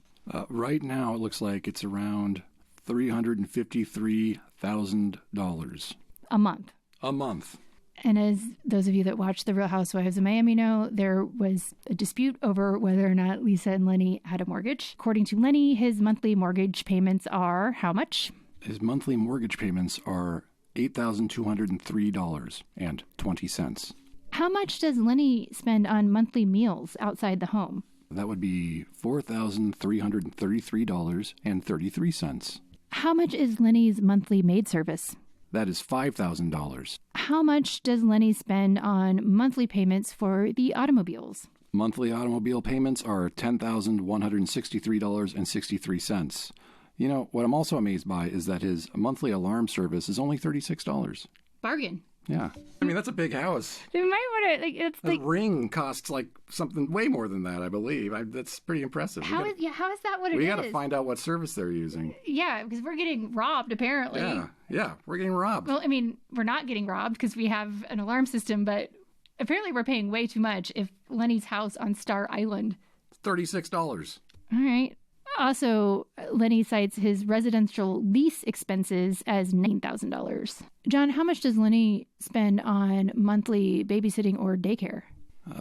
B: Right now, it looks like it's around $353,000.
A: A month.
B: A month.
A: And as those of you that watch The Real Housewives of Miami know, there was a dispute over whether or not Lisa and Lenny had a mortgage. According to Lenny, his monthly mortgage payments are how much? His monthly mortgage payments are $8,203.20. How much does Lenny spend on monthly meals outside the home? That would be $4,333.33. How much is Lenny's monthly maid service? That is $5,000. How much does Lenny spend on monthly payments for the automobiles? Monthly automobile payments are $10,163.63. You know, what I'm also amazed by is that his monthly alarm service is only $36. Bargain. Yeah. I mean, that's a big house. They might want to, the ring costs like something way more than that, I believe. That's pretty impressive. How is that what it is? We got to find out what service they're using. Yeah, because we're getting robbed, apparently. Yeah, we're getting robbed. Well, I mean, we're not getting robbed because we have an alarm system, but apparently we're paying way too much if Lenny's house on Star Island. $36. All right. Also, Lenny cites his residential lease expenses as $9,000. John, how much does Lenny spend on monthly babysitting or daycare?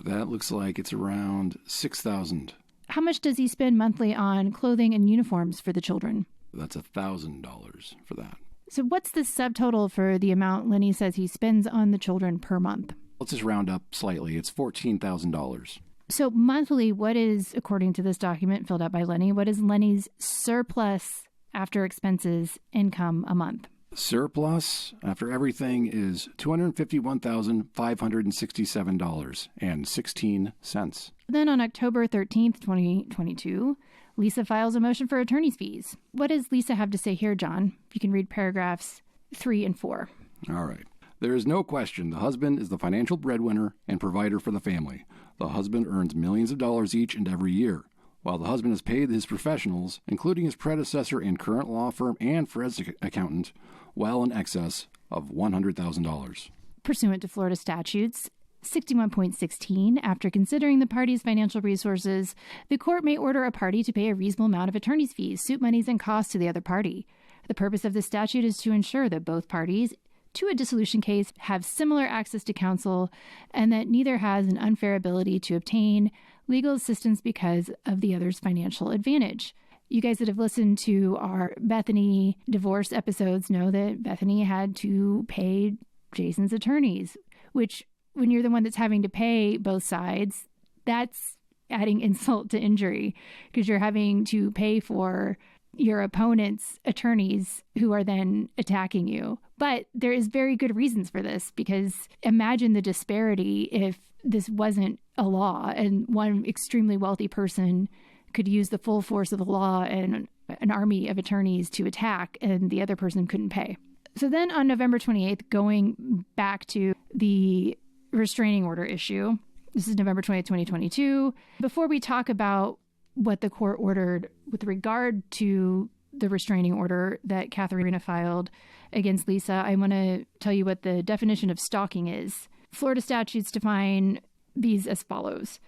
A: That looks like it's around $6,000. How much does he spend monthly on clothing and uniforms for the children? That's $1,000 for that. So what's the subtotal for the amount Lenny says he spends on the children per month? Let's just round up slightly. It's $14,000. So monthly, what is, according to this document filled out by Lenny, what is Lenny's surplus after expenses income a month? Surplus after everything is $251,567.16. Then on October 13th, 2022, Lisa files a motion for attorney's fees. What does Lisa have to say here, John? You can read paragraphs 3 and 4. All right. There is no question the husband is the financial breadwinner and provider for the family. The husband earns millions of dollars each and every year.
B: while the husband has paid his professionals, including his predecessor and current law firm and forensic accountant, well in excess of $100,000.
A: Pursuant to Florida statutes 61.16, after considering the party's financial resources, the court may order a party to pay a reasonable amount of attorney's fees, suit monies, and costs to the other party. The purpose of this statute is to ensure that both parties to a dissolution case have similar access to counsel and that neither has an unfair ability to obtain legal assistance because of the other's financial advantage. You guys that have listened to our Bethany divorce episodes know that Bethany had to pay Jason's attorneys, which when you're the one that's having to pay both sides, that's adding insult to injury because you're having to pay for your opponent's attorneys who are then attacking you. But there is very good reasons for this, because imagine the disparity if this wasn't a law and one extremely wealthy person could use the full force of the law and an army of attorneys to attack and the other person couldn't pay. So then on November 28th, going back to the restraining order issue, this is November 20th, 2022. Before we talk about what the court ordered with regard to the restraining order that Katharina filed against Lisa, I want to tell you what the definition of stalking is. Florida statutes define these as follows.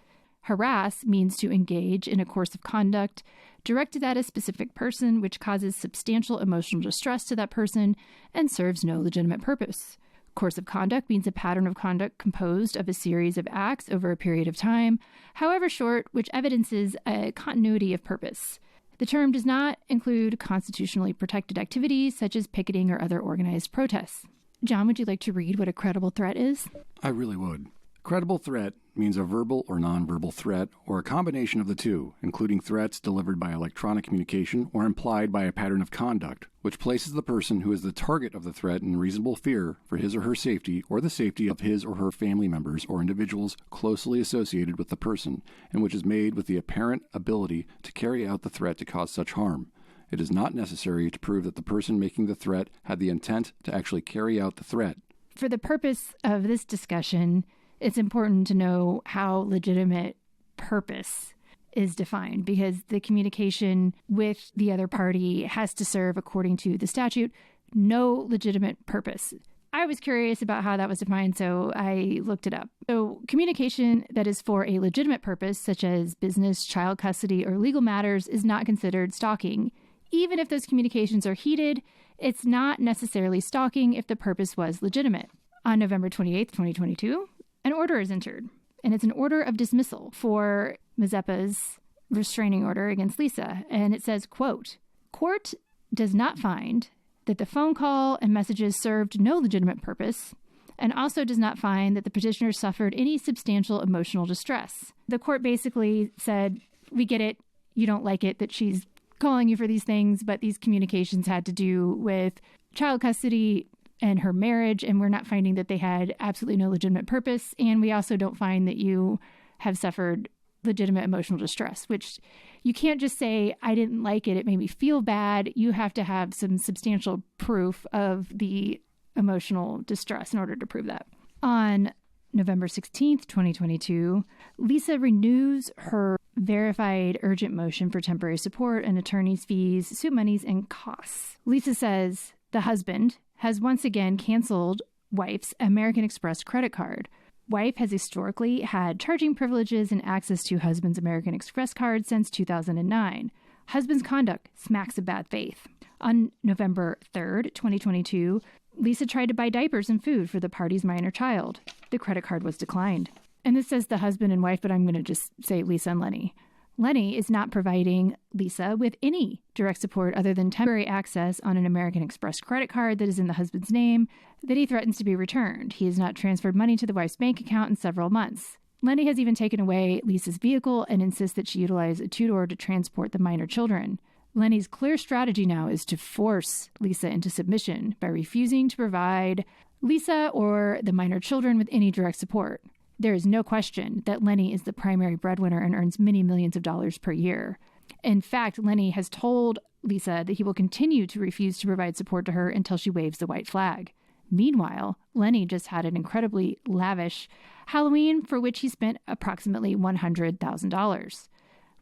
A: Harass means to engage in a course of conduct directed at a specific person which causes substantial emotional distress to that person and serves no legitimate purpose. Course of conduct means a pattern of conduct composed of a series of acts over a period of time, however short, which evidences a continuity of purpose. The term does not include constitutionally protected activities such as picketing or other organized protests. John, would you like to read what a credible threat is?
B: I really would. Credible threat means a verbal or nonverbal threat or a combination of the two, including threats delivered by electronic communication or implied by a pattern of conduct, which places the person who is the target of the threat in reasonable fear for his or her safety or the safety of his or her family members or individuals closely associated with the person, and which is made with the apparent ability to carry out the threat to cause such harm. It is not necessary to prove that the person making the threat had the intent to actually carry out the threat.
A: For the purpose of this discussion, it's important to know how legitimate purpose is defined, because the communication with the other party has to serve, according to the statute, no legitimate purpose. I was curious about how that was defined, so I looked it up. So communication that is for a legitimate purpose, such as business, child custody, or legal matters, is not considered stalking. Even if those communications are heated, it's not necessarily stalking if the purpose was legitimate. On November 28th, 2022, an order is entered, and it's an order of dismissal for Mazeppa's restraining order against Lisa. And it says, quote, "Court does not find that the phone call and messages served no legitimate purpose, and also does not find that the petitioner suffered any substantial emotional distress." The court basically said, we get it, you don't like it that she's calling you for these things, but these communications had to do with child custody and her marriage, and we're not finding that they had absolutely no legitimate purpose. And we also don't find that you have suffered legitimate emotional distress, which you can't just say, I didn't like it, it made me feel bad. You have to have some substantial proof of the emotional distress in order to prove that. On November 16th, 2022, Lisa renews her verified urgent motion for temporary support and attorney's fees, suit monies, and costs. Lisa says the husband has once again canceled wife's American Express credit card. Wife has historically had charging privileges and access to husband's American Express card since 2009. Husband's conduct smacks of bad faith. On November 3rd, 2022, Lisa tried to buy diapers and food for the party's minor child. The credit card was declined. And this says the husband and wife, but I'm going to just say Lisa and Lenny. Lenny is not providing Lisa with any direct support other than temporary access on an American Express credit card that is in the husband's name that he threatens to be returned. He has not transferred money to the wife's bank account in several months. Lenny has even taken away Lisa's vehicle and insists that she utilize a two-door to transport the minor children. Lenny's clear strategy now is to force Lisa into submission by refusing to provide Lisa or the minor children with any direct support. There is no question that Lenny is the primary breadwinner and earns many millions of dollars per year. In fact, Lenny has told Lisa that he will continue to refuse to provide support to her until she waves the white flag. Meanwhile, Lenny just had an incredibly lavish Halloween for which he spent approximately $100,000.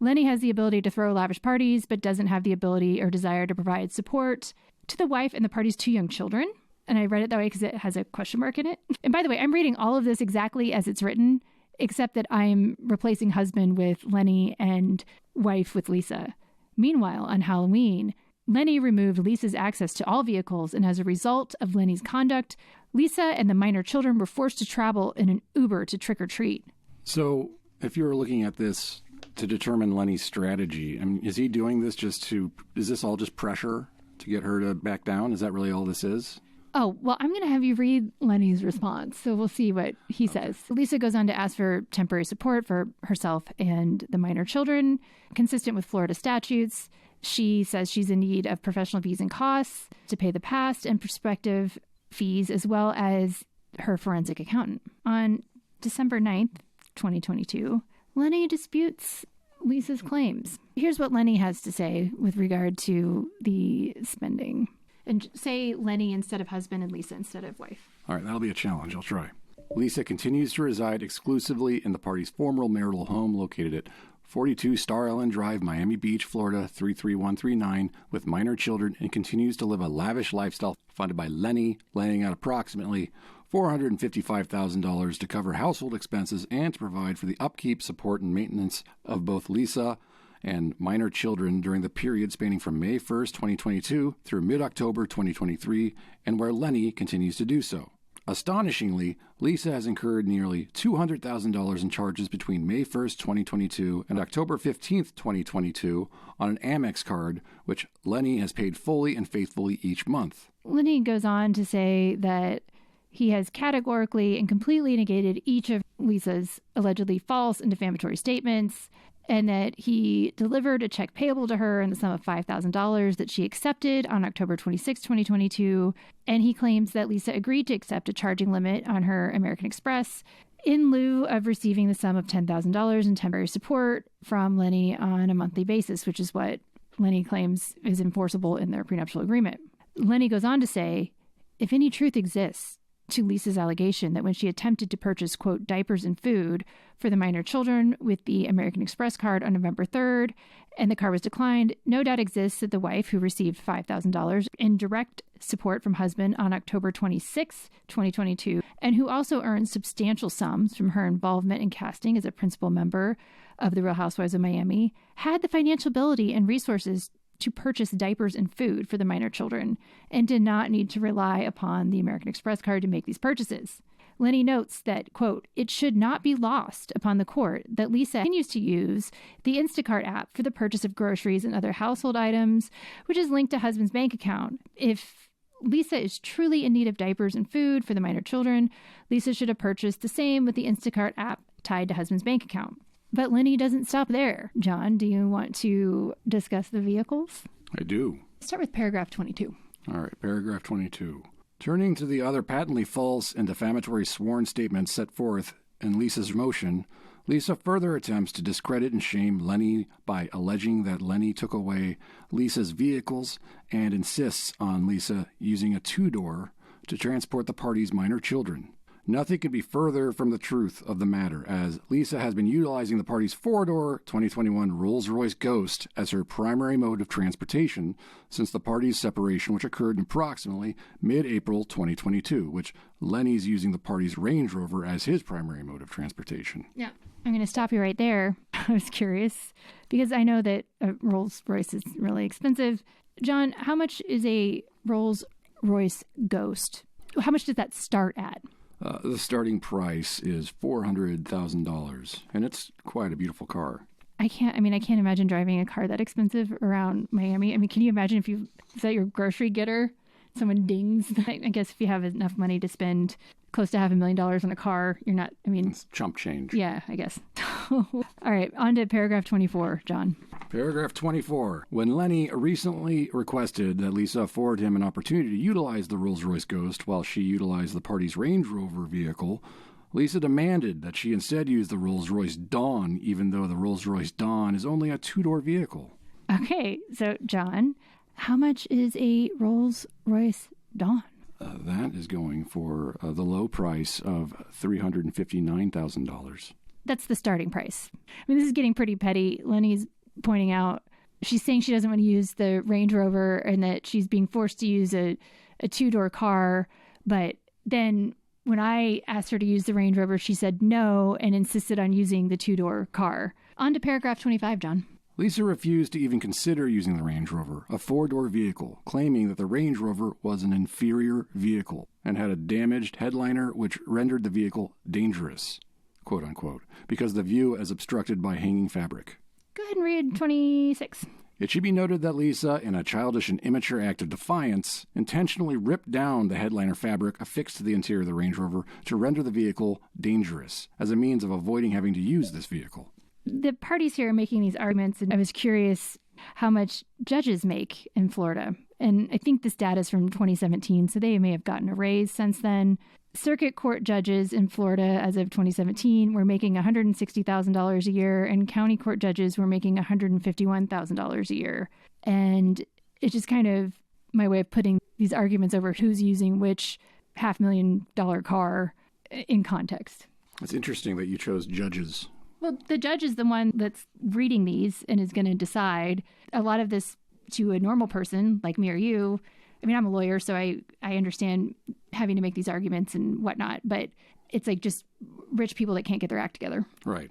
A: Lenny has the ability to throw lavish parties, but doesn't have the ability or desire to provide support to the wife and the party's 2 young children. And I read it that way because it has a question mark in it. And by the way, I'm reading all of this exactly as it's written, except that I'm replacing husband with Lenny and wife with Lisa. Meanwhile, on Halloween, Lenny removed Lisa's access to all vehicles, and as a result of Lenny's conduct, Lisa and the minor children were forced to travel in an Uber to trick or treat.
B: So if you're looking at this to determine Lenny's strategy, I mean, is he doing this is this all just pressure to get her to back down? Is that really all this is?
A: Oh, well, I'm going to have you read Lenny's response, so we'll see what he says. Lisa goes on to ask for temporary support for herself and the minor children, consistent with Florida statutes. She says she's in need of professional fees and costs to pay the past and prospective fees, as well as her forensic accountant. On December 9th, 2022, Lenny disputes Lisa's claims. Here's what Lenny has to say with regard to the spending. And say Lenny instead of husband and Lisa instead of wife.
B: All right, that'll be a challenge. I'll try. Lisa continues to reside exclusively in the party's former marital home located at 42 Star Island Drive, Miami Beach, Florida, 33139, with minor children, and continues to live a lavish lifestyle funded by Lenny, laying out approximately $455,000 to cover household expenses and to provide for the upkeep, support, and maintenance of both Lisa and minor children during the period spanning from May 1st, 2022 through mid-October 2023, and where Lenny continues to do so. Astonishingly, Lisa has incurred nearly $200,000 in charges between May 1st, 2022 and October 15th, 2022 on an Amex card, which Lenny has paid fully and faithfully each month.
A: Lenny goes on to say that he has categorically and completely negated each of Lisa's allegedly false and defamatory statements, and that he delivered a check payable to her in the sum of $5,000 that she accepted on October 26, 2022. And he claims that Lisa agreed to accept a charging limit on her American Express in lieu of receiving the sum of $10,000 in temporary support from Lenny on a monthly basis, which is what Lenny claims is enforceable in their prenuptial agreement. Lenny goes on to say, if any truth exists to Lisa's allegation that when she attempted to purchase, quote, diapers and food for the minor children with the American Express card on November 3rd, and the card was declined, no doubt exists that the wife, who received $5,000 in direct support from husband on October 26, 2022, and who also earned substantial sums from her involvement in casting as a principal member of the Real Housewives of Miami, had the financial ability and resources to purchase diapers and food for the minor children and did not need to rely upon the American Express card to make these purchases. Lenny notes that, quote, it should not be lost upon the court that Lisa continues to use the Instacart app for the purchase of groceries and other household items, which is linked to husband's bank account. If Lisa is truly in need of diapers and food for the minor children, Lisa should have purchased the same with the Instacart app tied to husband's bank account. But Lenny doesn't stop there. John, do you want to discuss the vehicles?
B: I do.
A: Start with paragraph 22.
B: All right, paragraph 22. Turning to the other patently false and defamatory sworn statements set forth in Lisa's motion, Lisa further attempts to discredit and shame Lenny by alleging that Lenny took away Lisa's vehicles and insists on Lisa using a two-door to transport the party's minor children. Nothing could be further from the truth of the matter, as Lisa has been utilizing the party's four-door 2021 Rolls Royce Ghost as her primary mode of transportation since the party's separation, which occurred in approximately mid-April 2022, which Lenny's using the party's Range Rover as his primary mode of transportation.
A: Yeah. I'm going to stop you right there. I was curious because I know that a Rolls Royce is really expensive. John, how much is a Rolls Royce Ghost? How much does that start at?
B: The starting price is $400,000, and it's quite a beautiful car.
A: I can't imagine driving a car that expensive around Miami. I mean, can you imagine is that your grocery getter? Someone dings. I guess if you have enough money to spend close to $500,000 on a car, it's
B: chump change.
A: Yeah, I guess. All right, on to paragraph 24, John.
B: Paragraph 24. When Lenny recently requested that Lisa afford him an opportunity to utilize the Rolls-Royce Ghost while she utilized the party's Range Rover vehicle, Lisa demanded that she instead use the Rolls-Royce Dawn, even though the Rolls-Royce Dawn is only a two-door vehicle. Okay,
A: so John, how much is a Rolls-Royce Dawn?
B: That is going for the low price of $359,000.
A: that's the starting price. I mean, this is getting pretty petty. Lenny's pointing out, she's saying she doesn't want to use the Range Rover and that she's being forced to use a two-door car. But then when I asked her to use the Range Rover, she said no and insisted on using the two-door car. On to paragraph 25, John.
B: Lisa refused to even consider using the Range Rover, a four-door vehicle, claiming that the Range Rover was an inferior vehicle and had a damaged headliner which rendered the vehicle dangerous, quote unquote, because the view is obstructed by hanging fabric.
A: Go ahead and read 26.
B: It should be noted that Lisa, in a childish and immature act of defiance, intentionally ripped down the headliner fabric affixed to the interior of the Range Rover to render the vehicle dangerous as a means of avoiding having to use this vehicle.
A: The parties here are making these arguments, and I was curious how much judges make in Florida. And I think this data is from 2017, so they may have gotten a raise since then. Circuit court judges in Florida as of 2017 were making $160,000 a year, and county court judges were making $151,000 a year. And it's just kind of my way of putting these arguments over who's using which $500,000 car in context.
B: It's interesting that you chose judges.
A: Well, the judge is the one that's reading these and is going to decide. A lot of this to a normal person like me or you, I mean, I'm a lawyer, so I understand having to make these arguments and whatnot, but it's like just rich people that can't get their act together.
B: Right.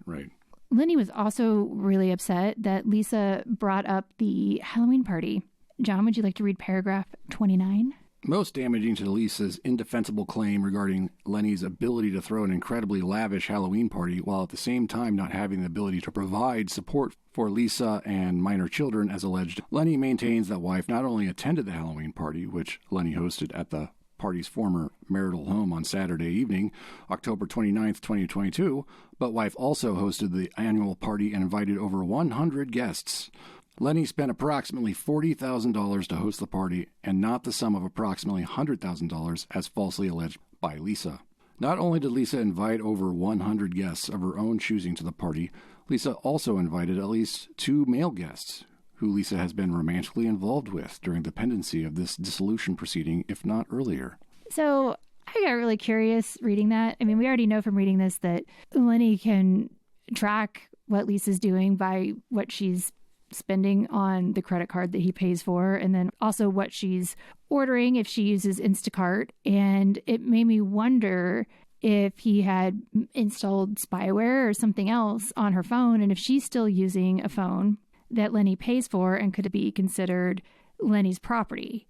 A: Lenny was also really upset that Lisa brought up the Halloween party. John, would you like to read paragraph 29?
B: Most damaging to Lisa's indefensible claim regarding Lenny's ability to throw an incredibly lavish Halloween party while at the same time not having the ability to provide support for Lisa and minor children as alleged. Lenny maintains that wife not only attended the Halloween party, which Lenny hosted at the party's former marital home on Saturday evening, October 29th, 2022, but wife also hosted the annual party and invited over 100 guests. Lenny spent approximately $40,000 to host the party and not the sum of approximately $100,000 as falsely alleged by Lisa. Not only did Lisa invite over 100 guests of her own choosing to the party, Lisa also invited at least 2 male guests who Lisa has been romantically involved with during the pendency of this dissolution proceeding, if not earlier.
A: So I got really curious reading that. I mean, we already know from reading this that Lenny can track what Lisa's doing by what she's spending on the credit card that he pays for, and then also what she's ordering if she uses Instacart. And it made me wonder if he had installed spyware or something else on her phone, and if she's still using a phone that Lenny pays for and could be considered Lenny's property.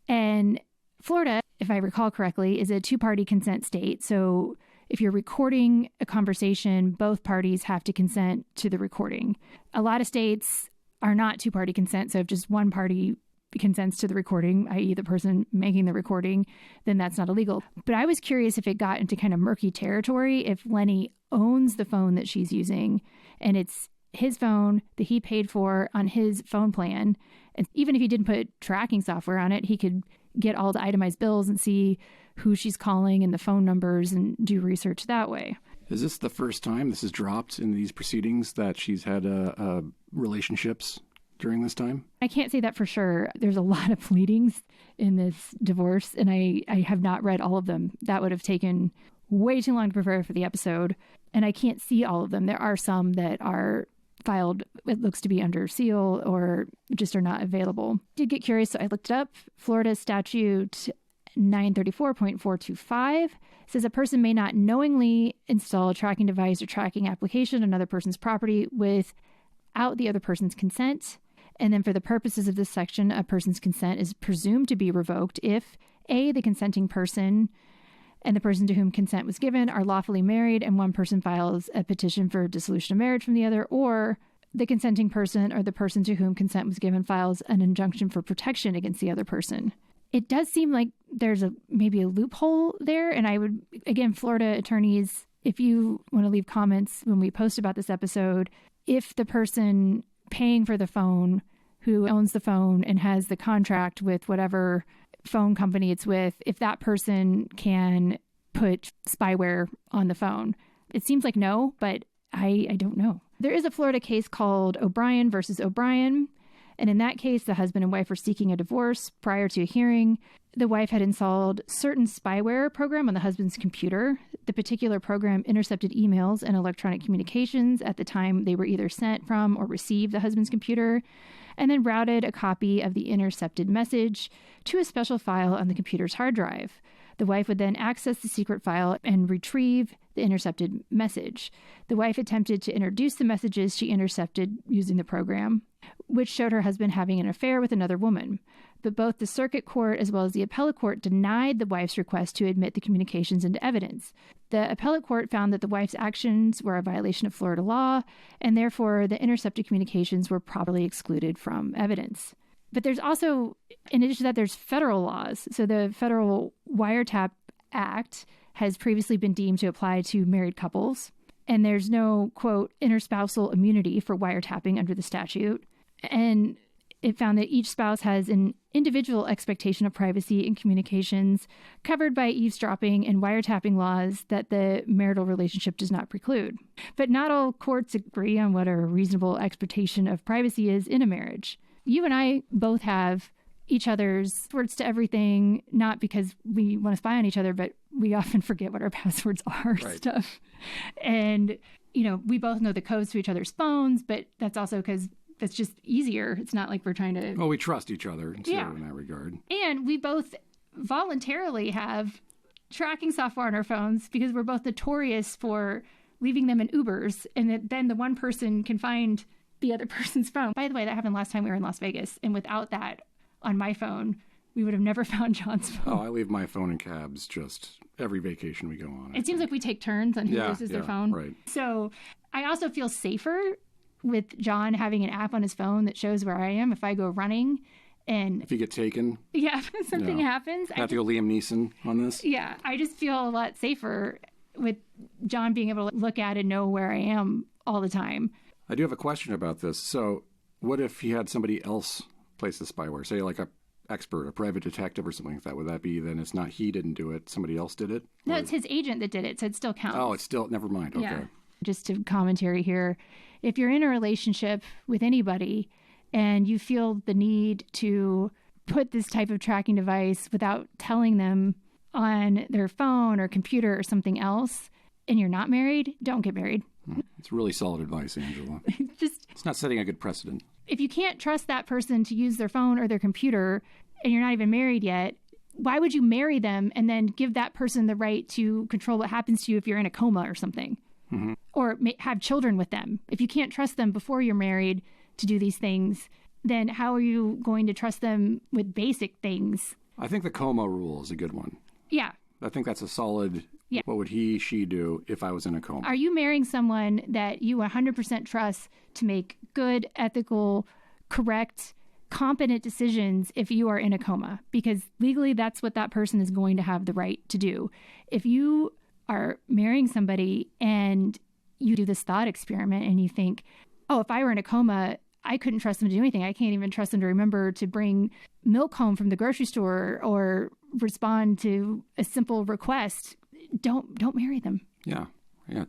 A: And Florida, if I recall correctly, is a two-party consent state. So if you're recording a conversation, both parties have to consent to the recording. A lot of states are not two-party consent. So if just one party consents to the recording, i.e. the person making the recording, then that's not illegal. But I was curious if it got into kind of murky territory, if Lenny owns the phone that she's using and it's his phone that he paid for on his phone plan. And even if he didn't put tracking software on it, he could get all the itemized bills and see who she's calling and the phone numbers and do research that way.
B: Is this the first time this is dropped in these proceedings that she's had relationships during this time?
A: I can't say that for sure. There's a lot of pleadings in this divorce, and I have not read all of them. That would have taken way too long to prepare for the episode, and I can't see all of them. There are some that are filed, it looks to be under seal or just are not available. Did get curious, so I looked it up. Florida statute 934.425 says a person may not knowingly install a tracking device or tracking application on another person's property without the other person's consent. And then for the purposes of this section, a person's consent is presumed to be revoked if A, the consenting person and the person to whom consent was given are lawfully married and one person files a petition for dissolution of marriage from the other, or the consenting person or the person to whom consent was given files an injunction for protection against the other person. It does seem like there's maybe a loophole there. And I would, again, Florida attorneys, if you want to leave comments when we post about this episode, if the person paying for the phone, who owns the phone and has the contract with whatever phone company it's with, if that person can put spyware on the phone. It seems like no, but I don't know. There is a Florida case called O'Brien versus O'Brien, And in that case, the husband and wife were seeking a divorce prior to a hearing. The wife had installed certain spyware program on the husband's computer. The particular program intercepted emails and electronic communications at the time they were either sent from or received the husband's computer, and then routed a copy of the intercepted message to a special file on the computer's hard drive. The wife would then access the secret file and retrieve the intercepted message. The wife attempted to introduce the messages she intercepted using the program, which showed her husband having an affair with another woman. But both the circuit court as well as the appellate court denied the wife's request to admit the communications into evidence. The appellate court found that the wife's actions were a violation of Florida law, and therefore the intercepted communications were properly excluded from evidence. But there's also, in addition to that, there's federal laws. So the Federal Wiretap Act has previously been deemed to apply to married couples, and there's no, quote, interspousal immunity for wiretapping under the statute. And it found that each spouse has an individual expectation of privacy in communications covered by eavesdropping and wiretapping laws that the marital relationship does not preclude. But not all courts agree on what a reasonable expectation of privacy is in a marriage. You and I both have each other's passwords to everything, not because we want to spy on each other, but we often forget what our passwords are, right. Stuff. And, we both know the codes to each other's phones, but that's also because that's just easier. It's not like we're trying to...
B: Well, we trust each other in that regard.
A: And we both voluntarily have tracking software on our phones because we're both notorious for leaving them in Ubers, and then the one person can find the other person's phone. By the way, that happened last time we were in Las Vegas, and without that on my phone, we would have never found John's phone.
B: Oh, I leave my phone in cabs just every vacation we go on.
A: It seems like we take turns on who loses their phone.
B: Right.
A: So I also feel safer with John having an app on his phone that shows where I am if I go running. And
B: if you get taken.
A: Yeah, if something happens.
B: I have to go Liam Neeson on this.
A: Yeah, I just feel a lot safer with John being able to look at and know where I am all the time.
B: I do have a question about this. So what if he had somebody else place the spyware, say like a expert, a private detective or something like that? Would that be then it's not he didn't do it, somebody else did it?
A: No, it's his agent that did it, so it still counts.
B: Oh, it's still, never mind. Okay.
A: Yeah. Just to commentary here, if you're in a relationship with anybody and you feel the need to put this type of tracking device without telling them on their phone or computer or something else, and you're not married, don't get married.
B: It's really solid advice, Angela. It's not setting a good precedent.
A: If you can't trust that person to use their phone or their computer and you're not even married yet, why would you marry them and then give that person the right to control what happens to you if you're in a coma or something? Mm-hmm. Or have children with them? If you can't trust them before you're married to do these things, then how are you going to trust them with basic things?
B: I think the coma rule is a good one.
A: Yeah.
B: I think that's a solid, what would she do if I was in a coma?
A: Are you marrying someone that you 100% trust to make good, ethical, correct, competent decisions if you are in a coma? Because legally, that's what that person is going to have the right to do. If you are marrying somebody and you do this thought experiment and you think, oh, if I were in a coma, I couldn't trust them to do anything. I can't even trust them to remember to bring milk home from the grocery store or respond to a simple request. Don't marry them.
B: Yeah,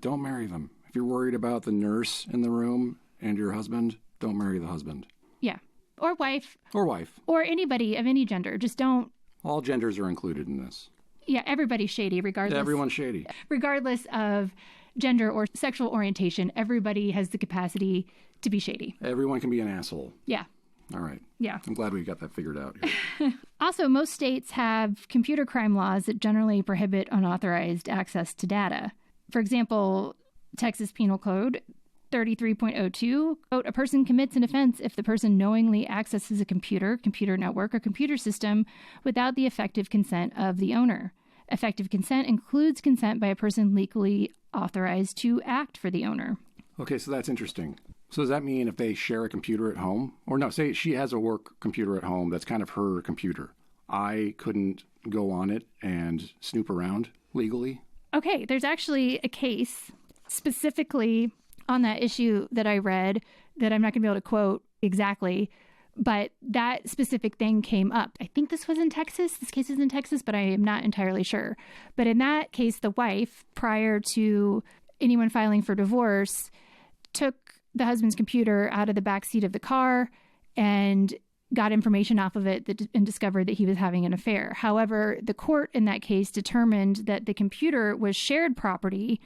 B: don't marry them. If you're worried about the nurse in the room and your husband, don't marry the husband.
A: Yeah, or wife.
B: Or wife.
A: Or anybody of any gender. Just don't.
B: All genders are included in this.
A: Yeah, everybody's shady regardless.
B: Yeah, everyone's shady. Regardless
A: of gender or sexual orientation, everybody has the capacity to be shady.
B: Everyone can be an asshole.
A: Yeah.
B: All right.
A: Yeah.
B: I'm glad we got that figured out.
A: Also, most states have computer crime laws that generally prohibit unauthorized access to data. For example, Texas Penal Code 33.02, quote, a person commits an offense if the person knowingly accesses a computer network, or computer system without the effective consent of the owner. Effective consent includes consent by a person legally authorized to act for the owner.
B: Okay, so that's interesting. So does that mean if they share a computer at home, or no, say she has a work computer at home that's kind of her computer, I couldn't go on it and snoop around legally?
A: Okay, there's actually a case specifically on that issue that I read that I'm not going to be able to quote exactly, but that specific thing came up. I think this was in Texas. This case is in Texas, but I am not entirely sure. But in that case, the wife, prior to anyone filing for divorce, took the husband's computer out of the back seat of the car and got information off of it and discovered that he was having an affair. However, the court in that case determined that the computer was shared property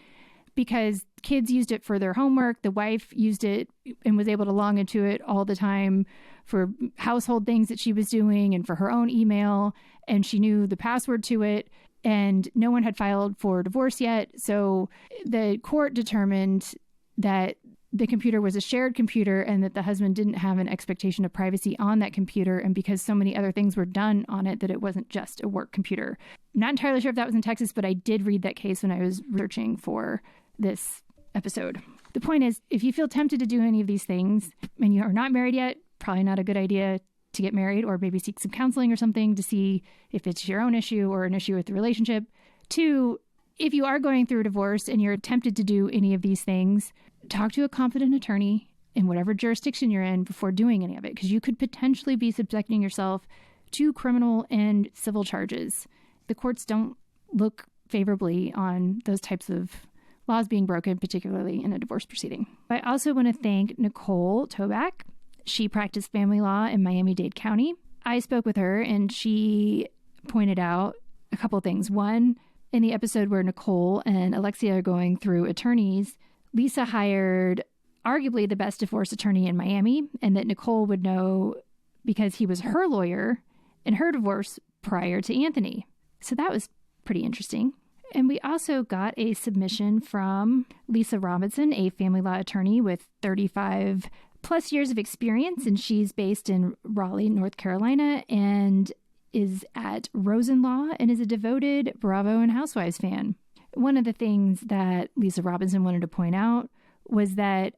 A: because kids used it for their homework. The wife used it and was able to log into it all the time for household things that she was doing and for her own email. And she knew the password to it. And no one had filed for divorce yet. So the court determined that the computer was a shared computer and that the husband didn't have an expectation of privacy on that computer. And because so many other things were done on it, that it wasn't just a work computer. Not entirely sure if that was in Texas, but I did read that case when I was researching for this episode. The point is, if you feel tempted to do any of these things and you are not married yet, probably not a good idea to get married, or maybe seek some counseling or something to see if it's your own issue or an issue with the relationship. 2, if you are going through a divorce and you're tempted to do any of these things, talk to a competent attorney in whatever jurisdiction you're in before doing any of it, because you could potentially be subjecting yourself to criminal and civil charges. The courts don't look favorably on those types of laws being broken, particularly in a divorce proceeding. I also want to thank Nicole Toback. She practiced family law in Miami-Dade County. I spoke with her and she pointed out a couple of things. One, in the episode where Nicole and Alexia are going through attorneys, Lisa hired arguably the best divorce attorney in Miami, and that Nicole would know because he was her lawyer in her divorce prior to Anthony. So that was pretty interesting. And we also got a submission from Lisa Robinson, a family law attorney with 35 plus years of experience, and she's based in Raleigh, North Carolina, and is at Rosen Law and is a devoted Bravo and Housewives fan. One of the things that Lisa Robinson wanted to point out was that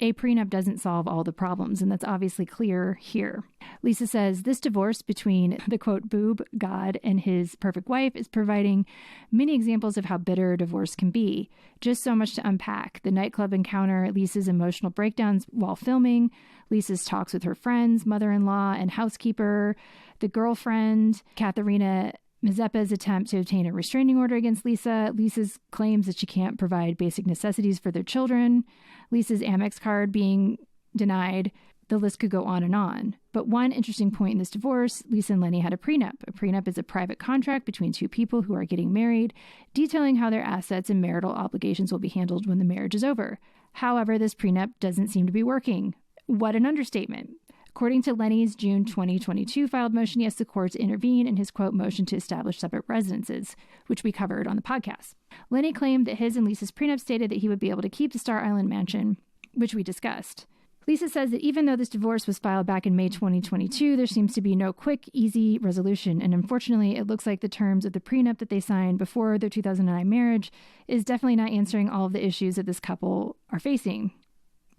A: a prenup doesn't solve all the problems, and that's obviously clear here. Lisa says this divorce between the quote boob god and his perfect wife is providing many examples of how bitter a divorce can be. Just so much to unpack. The nightclub encounter, Lisa's emotional breakdowns while filming, Lisa's talks with her friends, mother-in-law and housekeeper, the girlfriend, Katharina Mazeppa's attempt to obtain a restraining order against Lisa, Lisa's claims that she can't provide basic necessities for their children, Lisa's Amex card being denied. The list could go on and on. But one interesting point in this divorce, Lisa and Lenny had a prenup. A prenup is a private contract between two people who are getting married, detailing how their assets and marital obligations will be handled when the marriage is over. However, this prenup doesn't seem to be working. What an understatement. According to Lenny's June 2022 filed motion, he asked the court to intervene in his, quote, motion to establish separate residences, which we covered on the podcast. Lenny claimed that his and Lisa's prenup stated that he would be able to keep the Star Island mansion, which we discussed. Lisa says that even though this divorce was filed back in May 2022, there seems to be no quick, easy resolution. And unfortunately, it looks like the terms of the prenup that they signed before their 2009 marriage is definitely not answering all of the issues that this couple are facing.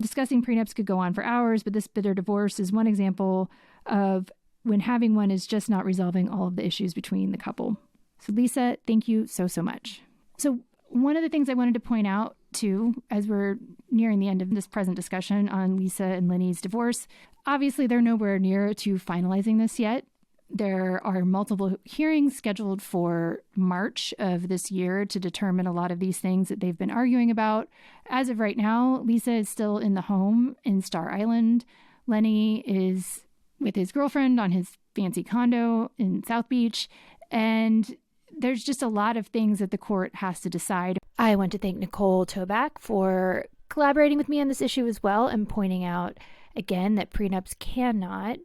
A: Discussing prenups could go on for hours, but this bitter divorce is one example of when having one is just not resolving all of the issues between the couple. So Lisa, thank you so much. So one of the things I wanted to point out too, as we're nearing the end of this present discussion on Lisa and Lenny's divorce, obviously they're nowhere near to finalizing this yet. There are multiple hearings scheduled for March of this year to determine a lot of these things that they've been arguing about. As of right now, Lisa is still in the home in Star Island. Lenny is with his girlfriend on his fancy condo in South Beach. And there's just a lot of things that the court has to decide. I want to thank Nicole Toback for collaborating with me on this issue as well and pointing out again that prenups cannot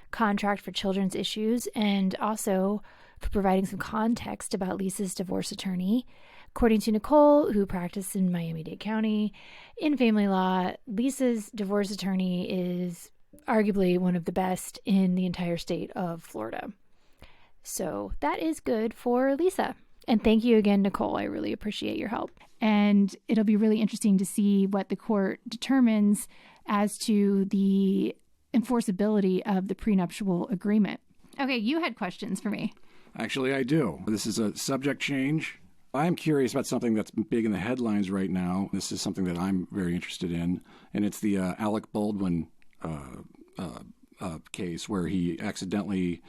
A: contract for children's issues, and also for providing some context about Lisa's divorce attorney. According to Nicole, who practiced in Miami-Dade County in family law, Lisa's divorce attorney is arguably one of the best in the entire state of Florida. So that is good for Lisa. And thank you again, Nicole. I really appreciate your help. And it'll be really interesting to see what the court determines as to the enforceability of the prenuptial agreement. Okay, you had questions for me.
B: Actually, I do. This is a subject change. I'm curious about something that's big in the headlines right now. This is something that I'm very interested in, and it's the Alec Baldwin case where he accidentally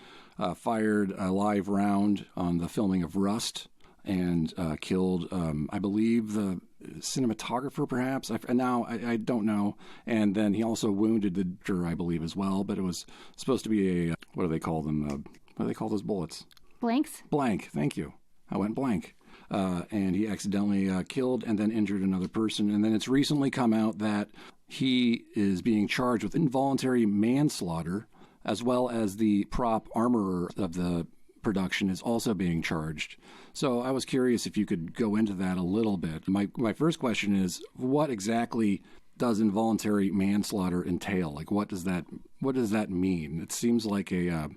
B: fired a live round on the filming of Rust and killed, I believe, the cinematographer, perhaps. I don't know. And then he also wounded the juror, I believe, as well. But it was supposed to be a, what do they call them? What do they call those bullets?
A: Blanks?
B: Blank. Thank you. I went blank. And he accidentally killed and then injured another person. And then it's recently come out that he is being charged with involuntary manslaughter, as well as the prop armorer of the production is also being charged. So I was curious if you could go into that a little bit. My first question is, what exactly does involuntary manslaughter entail? Like, what does that mean? It seems like a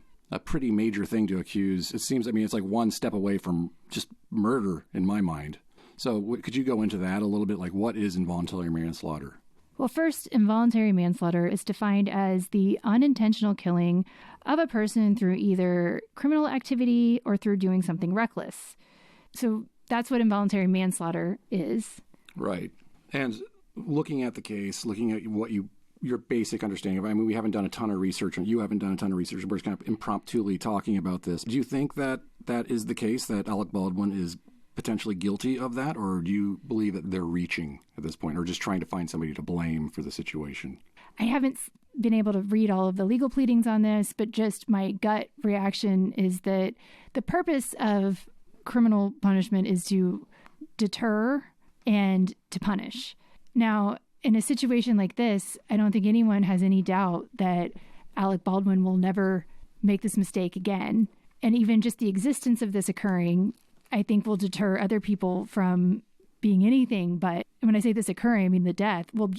B: pretty major thing to accuse. It seems, it's like one step away from just murder in my mind. So could you go into that a little bit? Like, what is involuntary manslaughter?
A: Well, first, involuntary manslaughter is defined as the unintentional killing of a person through either criminal activity or through doing something reckless. So that's what involuntary manslaughter is.
B: Right. And looking at the case, looking at what your basic understanding of it, we haven't done a ton of research, and you haven't done a ton of research. We're just kind of impromptu talking about this. Do you think that that is the case, that Alec Baldwin is potentially guilty of that, or do you believe that they're reaching at this point, or just trying to find somebody to blame for the situation?
A: I haven't been able to read all of the legal pleadings on this, but just my gut reaction is that the purpose of criminal punishment is to deter and to punish. Now, in a situation like this, I don't think anyone has any doubt that Alec Baldwin will never make this mistake again. And even just the existence of this occurring, I think, will deter other people from being anything but, when I say this occurring, I mean the death will,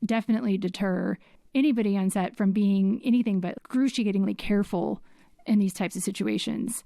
A: definitely deter anybody on set from being anything but excruciatingly careful in these types of situations.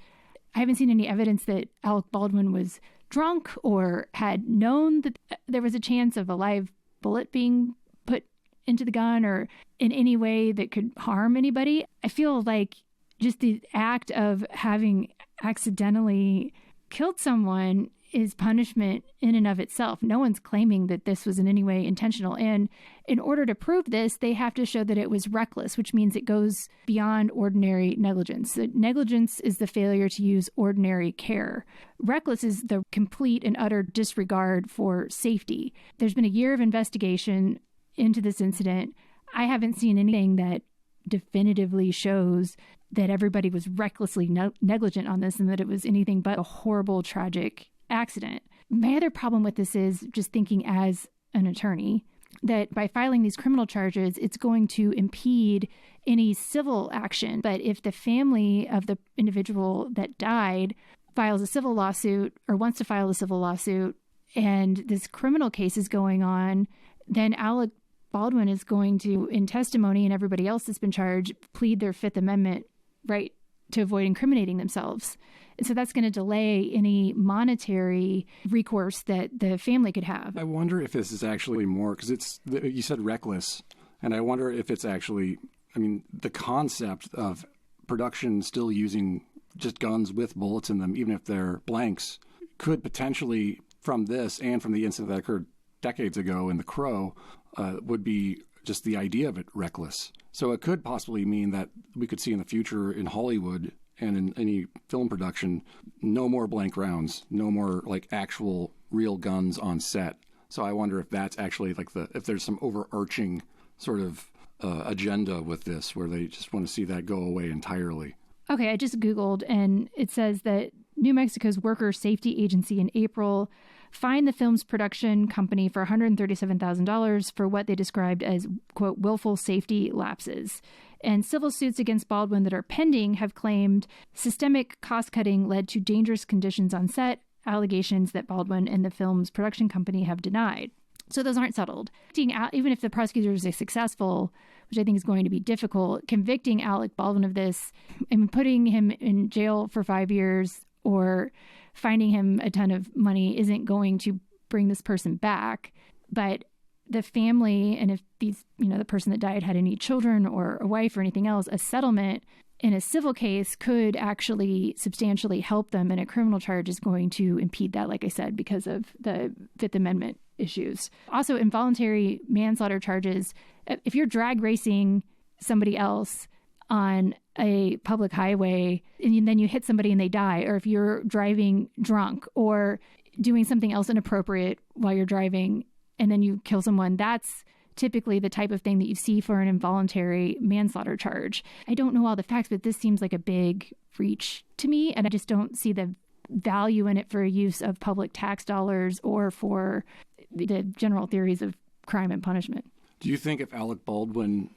A: I haven't seen any evidence that Alec Baldwin was drunk or had known that there was a chance of a live bullet being put into the gun or in any way that could harm anybody. I feel like just the act of having accidentally killed someone is punishment in and of itself. No one's claiming that this was in any way intentional. And in order to prove this, they have to show that it was reckless, which means it goes beyond ordinary negligence. The negligence is the failure to use ordinary care. Reckless is the complete and utter disregard for safety. There's been a year of investigation into this incident. I haven't seen anything that definitively shows that everybody was recklessly negligent on this and that it was anything but a horrible, tragic accident. My other problem with this is just thinking as an attorney that by filing these criminal charges, it's going to impede any civil action. But if the family of the individual that died files a civil lawsuit or wants to file a civil lawsuit and this criminal case is going on, then Alec Baldwin is going to, in testimony, and everybody else that's been charged, plead their Fifth Amendment right to avoid incriminating themselves. And so that's going to delay any monetary recourse that the family could have.
B: I wonder if this is actually more, because you said reckless, and I wonder if it's actually, the concept of production still using just guns with bullets in them, even if they're blanks, could potentially, from this and from the incident that occurred decades ago in The Crow, would be just the idea of it reckless. So it could possibly mean that we could see in the future in Hollywood and in any film production, no more blank rounds, no more like actual real guns on set. So I wonder if that's actually like if there's some overarching sort of agenda with this where they just want to see that go away entirely.
A: Okay, I just Googled and it says that New Mexico's Worker Safety Agency in April fined the film's production company for $137,000 for what they described as, quote, willful safety lapses. And civil suits against Baldwin that are pending have claimed systemic cost-cutting led to dangerous conditions on set, allegations that Baldwin and the film's production company have denied. So those aren't settled. Even if the prosecutors are successful, which I think is going to be difficult, convicting Alec Baldwin of this and putting him in jail for 5 years or finding him a ton of money isn't going to bring this person back. But the family, and if these, the person that died had any children or a wife or anything else, a settlement in a civil case could actually substantially help them, and a criminal charge is going to impede that, like I said, because of the Fifth Amendment issues. Also, involuntary manslaughter charges, if you're drag racing somebody else on a public highway and then you hit somebody and they die, or if you're driving drunk or doing something else inappropriate while you're driving and then you kill someone, that's typically the type of thing that you see for an involuntary manslaughter charge. I don't know all the facts, but this seems like a big reach to me, and I just don't see the value in it for use of public tax dollars or for the general theories of crime and punishment.
B: Do you think if Alec Baldwin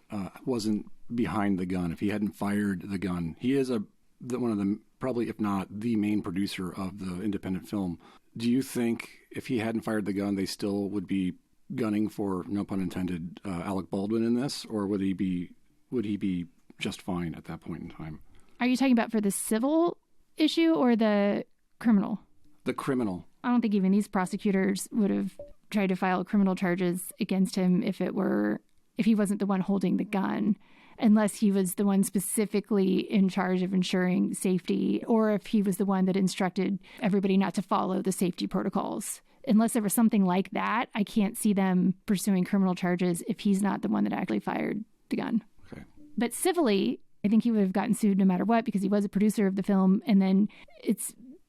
B: wasn't behind the gun, if he hadn't fired the gun, he is one of the, probably if not the main producer of the independent film. Do you think if he hadn't fired the gun, they still would be gunning for, no pun intended, Alec Baldwin in this, or would he be just fine at that point in time?
A: Are you talking about for the civil issue or the criminal?
B: The criminal.
A: I don't think even these prosecutors would have tried to file criminal charges against him if he wasn't the one holding the gun, unless he was the one specifically in charge of ensuring safety, or if he was the one that instructed everybody not to follow the safety protocols. Unless there was something like that, I can't see them pursuing criminal charges if he's not the one that actually fired the gun.
B: Okay.
A: But civilly, I think he would have gotten sued no matter what because he was a producer of the film. And then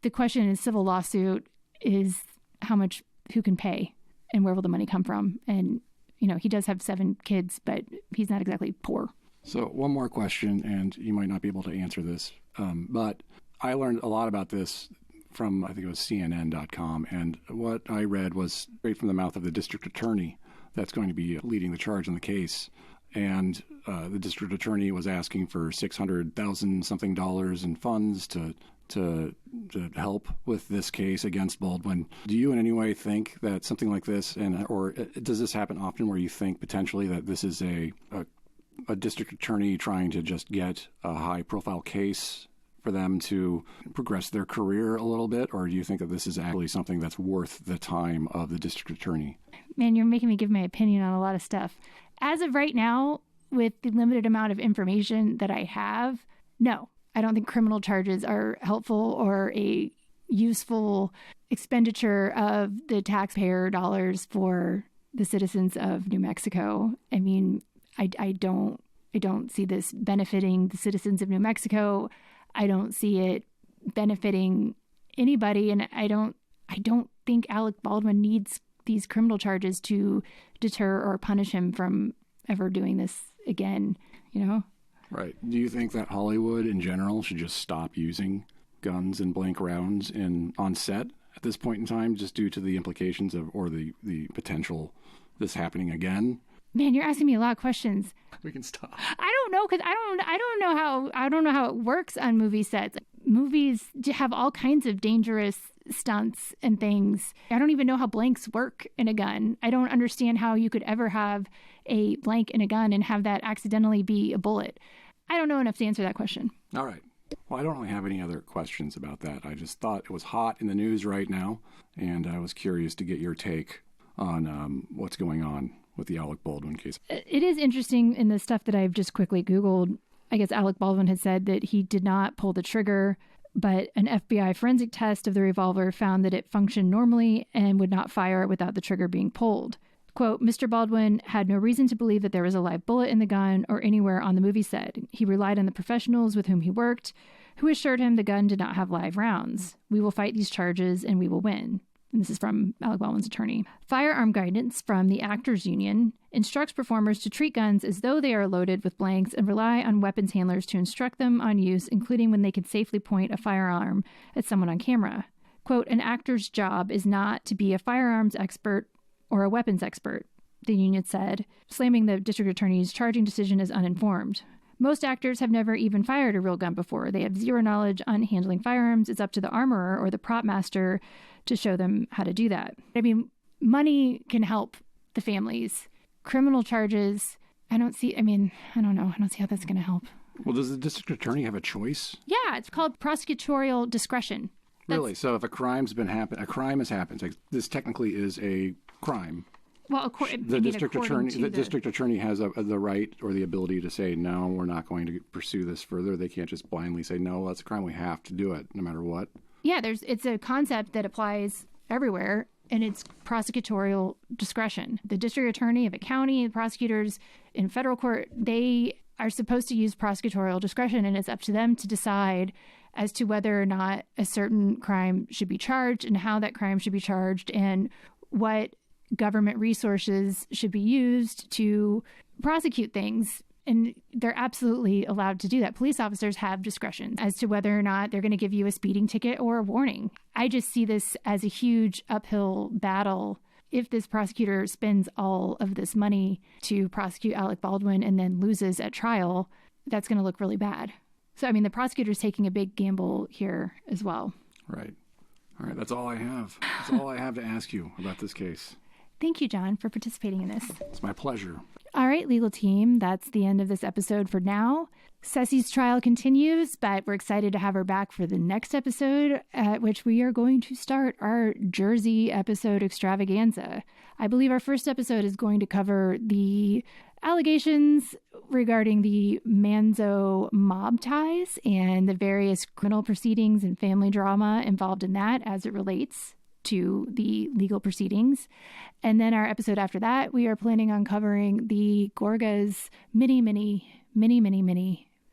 A: the question in a civil lawsuit is who can pay and where will the money come from? And, he does have 7 kids, but he's not exactly poor.
B: So one more question, and you might not be able to answer this, but I learned a lot about this from, I think it was CNN.com, and what I read was straight from the mouth of the district attorney that's going to be leading the charge in the case. And the district attorney was asking for $600,000 something in funds to help with this case against Baldwin. Do you in any way think that something like this, or does this happen often where you think potentially that this is a district attorney trying to just get a high-profile case for them to progress their career a little bit, or do you think that this is actually something that's worth the time of the district attorney?
A: Man, you're making me give my opinion on a lot of stuff. As of right now, with the limited amount of information that I have, no, I don't think criminal charges are helpful or a useful expenditure of the taxpayer dollars for the citizens of New Mexico. I mean, I don't see this benefiting the citizens of New Mexico. I don't see it benefiting anybody, and I don't think Alec Baldwin needs these criminal charges to deter or punish him from ever doing this again,
B: Right. Do you think that Hollywood in general should just stop using guns and blank rounds on set at this point in time, just due to the implications or the potential this happening again?
A: Man, you're asking me a lot of questions.
B: We can stop.
A: I don't know, because I don't know how it works on movie sets. Movies have all kinds of dangerous stunts and things. I don't even know how blanks work in a gun. I don't understand how you could ever have a blank in a gun and have that accidentally be a bullet. I don't know enough to answer that question.
B: All right. Well, I don't really have any other questions about that. I just thought it was hot in the news right now, and I was curious to get your take on what's going on with the Alec Baldwin case.
A: It is interesting in the stuff that I've just quickly Googled. I guess Alec Baldwin had said that he did not pull the trigger, but an FBI forensic test of the revolver found that it functioned normally and would not fire without the trigger being pulled. Quote, Mr. Baldwin had no reason to believe that there was a live bullet in the gun or anywhere on the movie set. He relied on the professionals with whom he worked, who assured him the gun did not have live rounds. We will fight these charges and we will win. And this is from Alec Baldwin's attorney. Firearm guidance from the Actors Union instructs performers to treat guns as though they are loaded with blanks and rely on weapons handlers to instruct them on use, including when they can safely point a firearm at someone on camera. Quote, an actor's job is not to be a firearms expert or a weapons expert, the union said, slamming the district attorney's charging decision as uninformed. Most actors have never even fired a real gun before. They have zero knowledge on handling firearms. It's up to the armorer or the prop master to show them how to do that. I mean, money can help the families. Criminal charges, I don't see how that's going to help.
B: Well, does the district attorney have a choice?
A: Yeah, it's called prosecutorial discretion.
B: Really? So if a crime has happened, like this technically is a crime.
A: Well,
B: the district attorney has the right or the ability to say, no, we're not going to pursue this further. They can't just blindly say, no, that's a crime. We have to do it no matter what.
A: Yeah, it's a concept that applies everywhere, and it's prosecutorial discretion. The district attorney of a county, the prosecutors in federal court, they are supposed to use prosecutorial discretion, and it's up to them to decide as to whether or not a certain crime should be charged and how that crime should be charged and what government resources should be used to prosecute things. And they're absolutely allowed to do that. Police officers have discretion as to whether or not they're going to give you a speeding ticket or a warning. I just see this as a huge uphill battle. If this prosecutor spends all of this money to prosecute Alec Baldwin and then loses at trial, that's going to look really bad. So, I mean, the prosecutor's taking a big gamble here as well.
B: Right. All right. That's all I have. That's all I have to ask you about this case.
A: Thank you, John, for participating in this.
B: It's my pleasure.
A: All right, legal team, that's the end of this episode for now. Cesie's trial continues, but we're excited to have her back for the next episode, at which we are going to start our Jersey episode extravaganza. I believe our first episode is going to cover the allegations regarding the Manzo mob ties and the various criminal proceedings and family drama involved in that as it relates to the legal proceedings. And then our episode after that, we are planning on covering the Gorga's many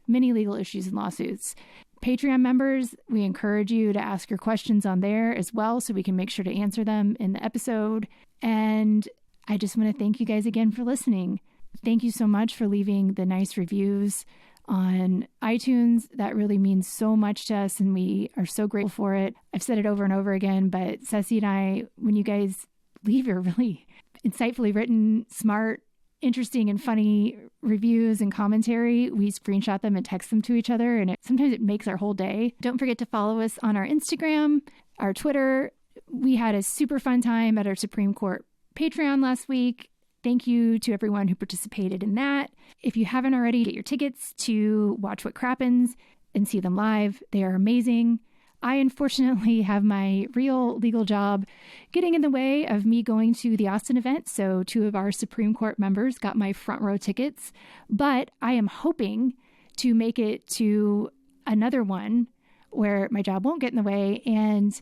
A: legal issues and lawsuits. Patreon members, we encourage you to ask your questions on there as well so we can make sure to answer them in the episode. And I just want to thank you guys again for listening. Thank you so much for leaving the nice reviews on iTunes. That really means so much to us, and we are so grateful for it. I've said it over and over again, but Cesie and I, when you guys leave your really insightfully written, smart, interesting, and funny reviews and commentary, we screenshot them and text them to each other, and sometimes it makes our whole day. Don't forget to follow us on our Instagram, our Twitter. We had a super fun time at our Supreme Court Patreon last week. Thank you to everyone who participated in that. If you haven't already, get your tickets to watch What Crappens and see them live. They are amazing. I unfortunately have my real legal job getting in the way of me going to the Austin event. So 2 of our Supreme Court members got my front row tickets, but I am hoping to make it to another one where my job won't get in the way and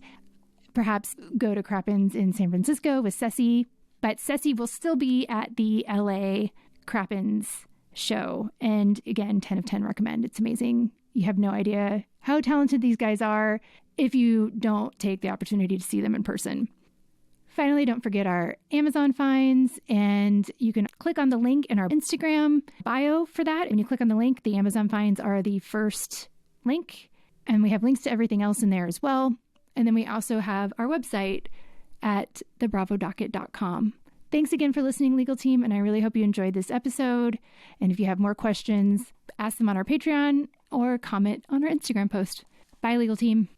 A: perhaps go to Crappens in San Francisco with Cesie. But Cesie will still be at the LA Crappens show. And again, 10 of 10 recommend. It's amazing. You have no idea how talented these guys are if you don't take the opportunity to see them in person. Finally, don't forget our Amazon finds, and you can click on the link in our Instagram bio for that. When you click on the link, the Amazon finds are the first link, and we have links to everything else in there as well. And then we also have our website at thebravodocket.com. Thanks again for listening, legal team, and I really hope you enjoyed this episode. And if you have more questions, ask them on our Patreon or comment on our Instagram post. Bye, legal team.